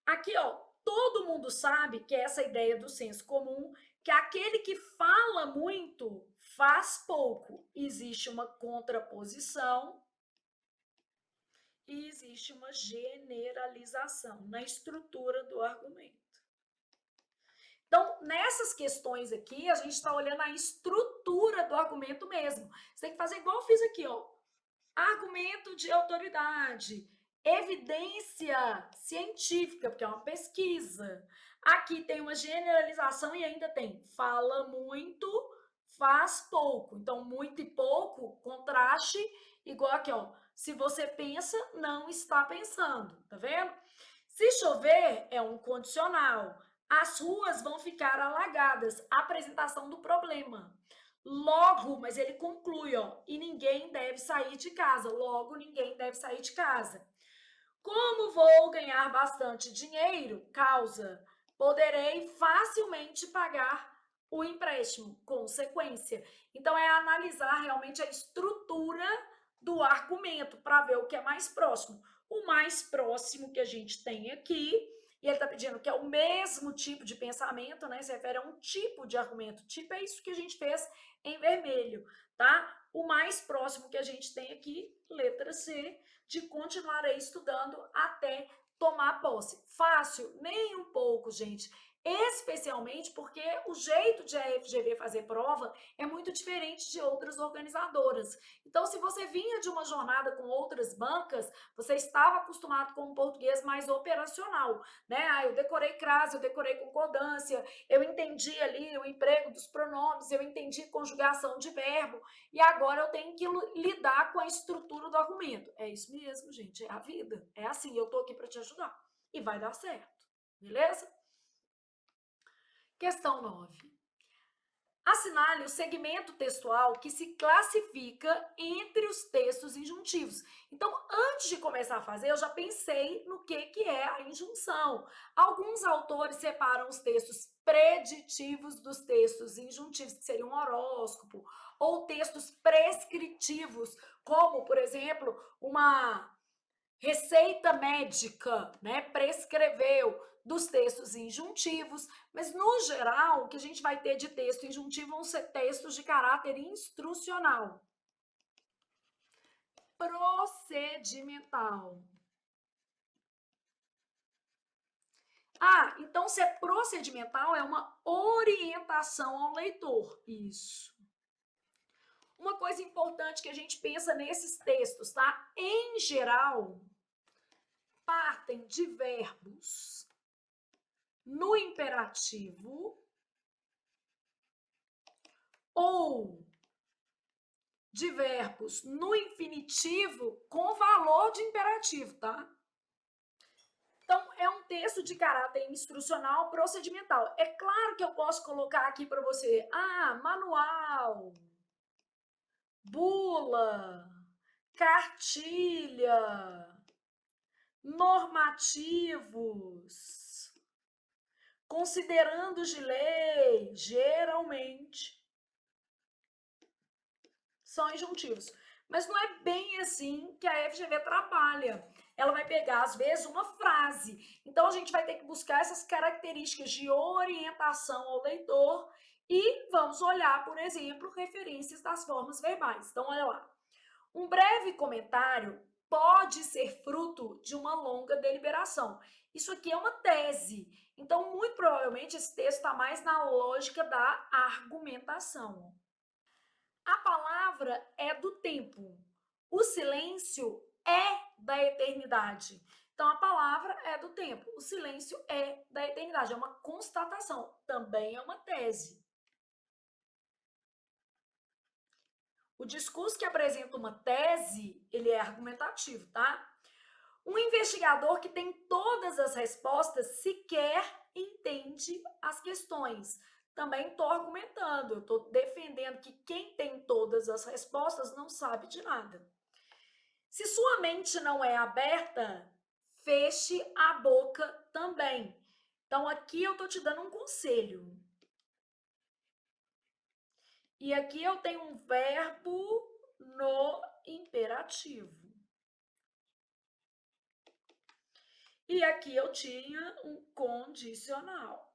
Aqui, ó, todo mundo sabe que essa ideia do senso comum, que aquele que fala muito faz pouco. Existe uma contraposição e existe uma generalização na estrutura do argumento. Então, nessas questões aqui, a gente está olhando a estrutura do argumento mesmo. Você tem que fazer igual eu fiz aqui, ó. Argumento de autoridade, evidência científica, porque é uma pesquisa. Aqui tem uma generalização e ainda tem fala muito, faz pouco. Então, muito e pouco, contraste, igual aqui, ó. Se você pensa, não está pensando, tá vendo? Se chover, é um condicional. As ruas vão ficar alagadas. Apresentação do problema. Logo, mas ele conclui, ó, e ninguém deve sair de casa. Logo, ninguém deve sair de casa. Como vou ganhar bastante dinheiro? Causa. Poderei facilmente pagar o empréstimo. Consequência. Então, é analisar realmente a estrutura do argumento para ver o que é mais próximo. O mais próximo que a gente tem aqui, e ele está pedindo que é o mesmo tipo de pensamento, né? Se refere a um tipo de argumento. Tipo é isso que a gente fez em vermelho, tá? O mais próximo que a gente tem aqui, letra C, de continuar aí estudando até tomar posse. Fácil? Nem um pouco, gente. Especialmente porque o jeito de a FGV fazer prova é muito diferente de outras organizadoras. Então, se você vinha de uma jornada com outras bancas, você estava acostumado com um português mais operacional, né? Ah, eu decorei crase, eu decorei concordância, eu entendi ali o emprego dos pronomes, eu entendi conjugação de verbo, e agora eu tenho que lidar com a estrutura do argumento. É isso mesmo, gente, é a vida. É assim, eu tô aqui para te ajudar. E vai dar certo, beleza? Questão 9. Assinale o segmento textual que se classifica entre os textos injuntivos. Então, antes de começar a fazer, eu já pensei no que é a injunção. Alguns autores separam os textos preditivos dos textos injuntivos, que seriam um horóscopo, ou textos prescritivos, como, por exemplo, uma receita médica, né, prescreveu, dos textos injuntivos, mas no geral, o que a gente vai ter de texto injuntivo vão ser textos de caráter instrucional. Procedimental. Ah, então se é procedimental, é uma orientação ao leitor. Isso. Uma coisa importante que a gente pensa nesses textos, tá? Em geral, partem de verbos no imperativo ou de verbos no infinitivo com valor de imperativo, tá? Então, é um texto de caráter instrucional procedimental. É claro que eu posso colocar aqui para você, manual, bula, cartilha, normativos, considerandos de lei, geralmente são injuntivos. Mas não é bem assim que a FGV trabalha. Ela vai pegar, às vezes, uma frase. Então, a gente vai ter que buscar essas características de orientação ao leitor e vamos olhar, por exemplo, referências das formas verbais. Então, olha lá. Um breve comentário pode ser fruto de uma longa deliberação. Isso aqui é uma tese. Então, muito provavelmente, esse texto está mais na lógica da argumentação. A palavra é do tempo. O silêncio é da eternidade. Então, a palavra é do tempo. O silêncio é da eternidade. É uma constatação. Também é uma tese. O discurso que apresenta uma tese, ele é argumentativo, tá? Um investigador que tem todas as respostas sequer entende as questões. também estou argumentando, eu estou defendendo que quem tem todas as respostas não sabe de nada. Se sua mente não é aberta, feche a boca também. Então, aqui eu estou te dando um conselho. E aqui eu tenho um verbo no imperativo. E aqui eu tinha um condicional.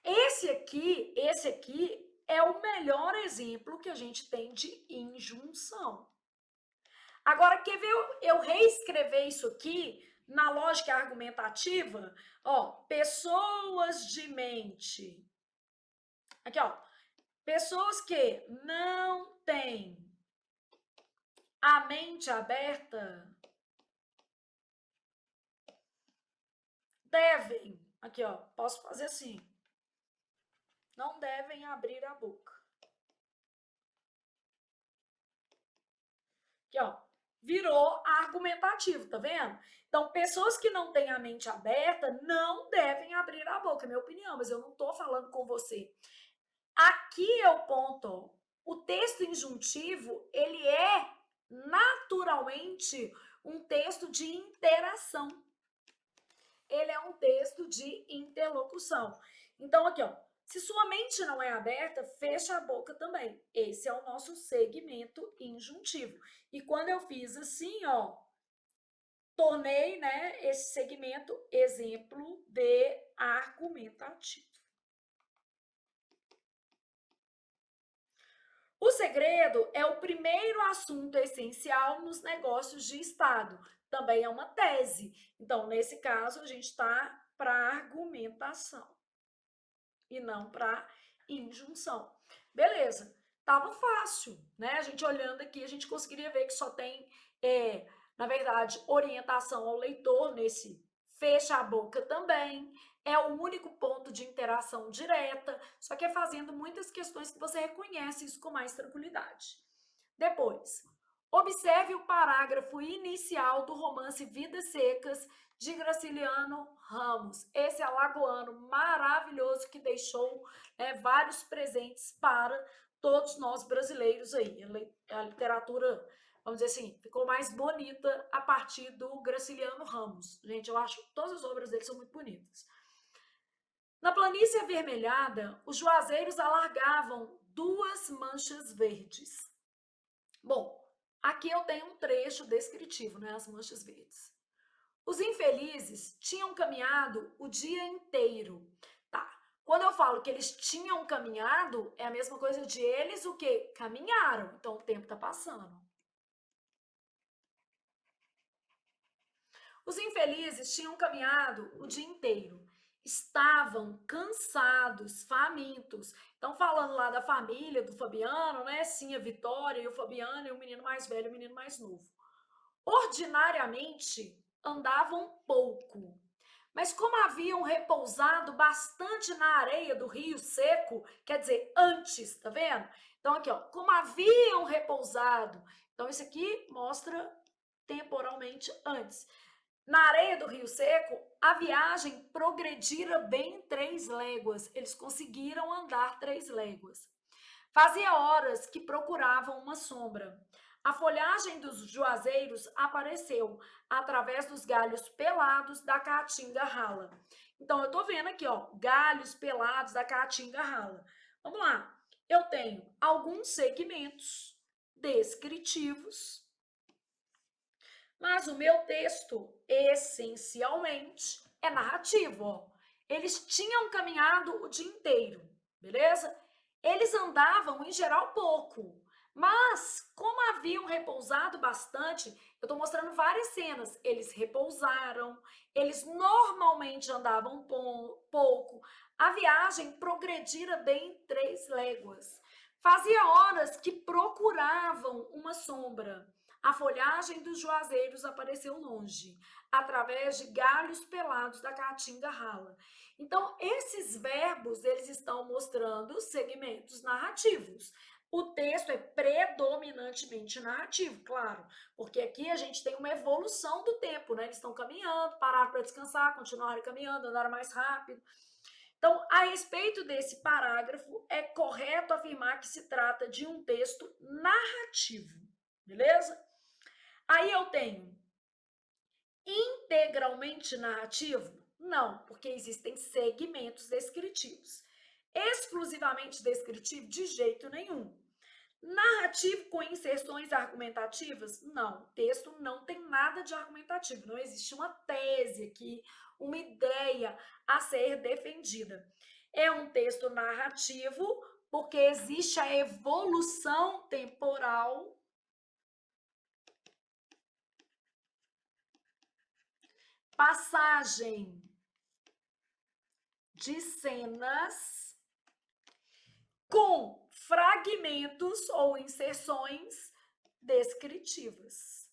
Esse aqui é o melhor exemplo que a gente tem de injunção. Agora, quer ver eu reescrever isso aqui na lógica argumentativa? Ó, pessoas de mente. Aqui, ó. Pessoas que não têm a mente aberta devem, aqui, ó, posso fazer assim. Não devem abrir a boca. Aqui, ó, virou argumentativo, tá vendo? Então, pessoas que não têm a mente aberta não devem abrir a boca, é minha opinião, mas eu não tô falando com você. Aqui é o ponto, ó. O texto injuntivo, ele é naturalmente um texto de interação. Ele é um texto de interlocução. Então, aqui, ó, se sua mente não é aberta, fecha a boca também. Esse é o nosso segmento injuntivo. E quando eu fiz assim, ó, tornei, né, esse segmento exemplo de argumentativo. O segredo é o primeiro assunto essencial nos negócios de Estado. Também é uma tese. Então, nesse caso, a gente está para argumentação e não para injunção. Beleza, tava fácil, né? A gente olhando aqui, a gente conseguiria ver que só tem, na verdade, orientação ao leitor nesse fecha a boca também. É o único ponto de interação direta, só que é fazendo muitas questões que você reconhece isso com mais tranquilidade. Depois, observe o parágrafo inicial do romance Vidas Secas, de Graciliano Ramos. Esse alagoano maravilhoso que deixou vários presentes para todos nós brasileiros aí. A literatura, vamos dizer assim, ficou mais bonita a partir do Graciliano Ramos. Gente, eu acho que todas as obras dele são muito bonitas. Na planície avermelhada, os juazeiros alargavam 2 manchas verdes. Bom, aqui eu tenho um trecho descritivo, né, as manchas verdes. Os infelizes tinham caminhado o dia inteiro. Tá. Quando eu falo que eles tinham caminhado, é a mesma coisa de eles o quê? Caminharam. Então o tempo está passando. Os infelizes tinham caminhado o dia inteiro. Estavam cansados, famintos. Então, falando lá da família do Fabiano, né? Sim, a Vitória e o Fabiano e o menino mais velho e o menino mais novo. Ordinariamente, andavam pouco. Mas como haviam repousado bastante na areia do rio seco, quer dizer, antes, tá vendo? Então, aqui, ó, como haviam repousado. Então, isso aqui mostra temporalmente antes. Na areia do rio seco, a viagem progredira bem 3 léguas. Eles conseguiram andar 3 léguas. Fazia horas que procuravam uma sombra. A folhagem dos juazeiros apareceu através dos galhos pelados da caatinga rala. Então, eu tô vendo aqui, ó, galhos pelados da caatinga rala. Vamos lá. Eu tenho alguns segmentos descritivos, mas o meu texto, essencialmente, é narrativo, ó. Eles tinham caminhado o dia inteiro, beleza? Eles andavam, em geral, pouco. Mas, como haviam repousado bastante, eu estou mostrando várias cenas. Eles repousaram, eles normalmente andavam pouco. A viagem progredira bem 3 léguas. Fazia horas que procuravam uma sombra. A folhagem dos juazeiros apareceu longe, através de galhos pelados da caatinga rala. Então, esses verbos, eles estão mostrando segmentos narrativos. O texto é predominantemente narrativo, claro, porque aqui a gente tem uma evolução do tempo, né? Eles estão caminhando, pararam para descansar, continuaram caminhando, andaram mais rápido. Então, a respeito desse parágrafo, é correto afirmar que se trata de um texto narrativo, beleza? Aí eu tenho integralmente narrativo? Não, porque existem segmentos descritivos. Exclusivamente descritivo? De jeito nenhum. Narrativo com inserções argumentativas? Não, o texto não tem nada de argumentativo, não existe uma tese aqui, uma ideia a ser defendida. É um texto narrativo porque existe a evolução temporal passagem de cenas com fragmentos ou inserções descritivas.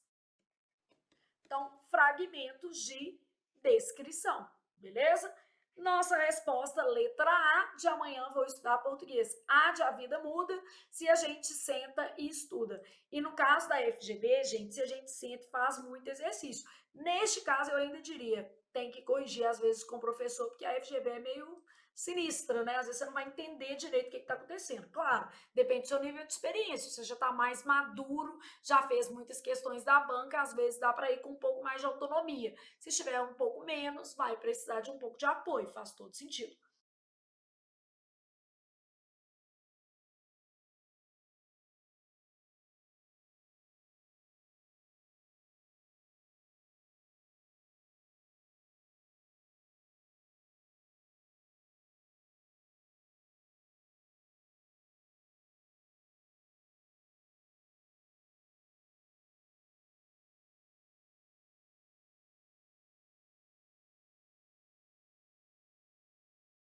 Então, fragmentos de descrição, beleza? Nossa resposta, letra A, de amanhã vou estudar português. A de a vida muda se a gente senta e estuda. E no caso da FGV, gente, se a gente senta e faz muito exercício. Neste caso, eu ainda diria, tem que corrigir às vezes com o professor, porque a FGV é meio sinistra, né? Às vezes você não vai entender direito o que está acontecendo. Claro, depende do seu nível de experiência. Você já está mais maduro, já fez muitas questões da banca, às vezes dá para ir com um pouco mais de autonomia. Se tiver um pouco menos, vai precisar de um pouco de apoio, faz todo sentido.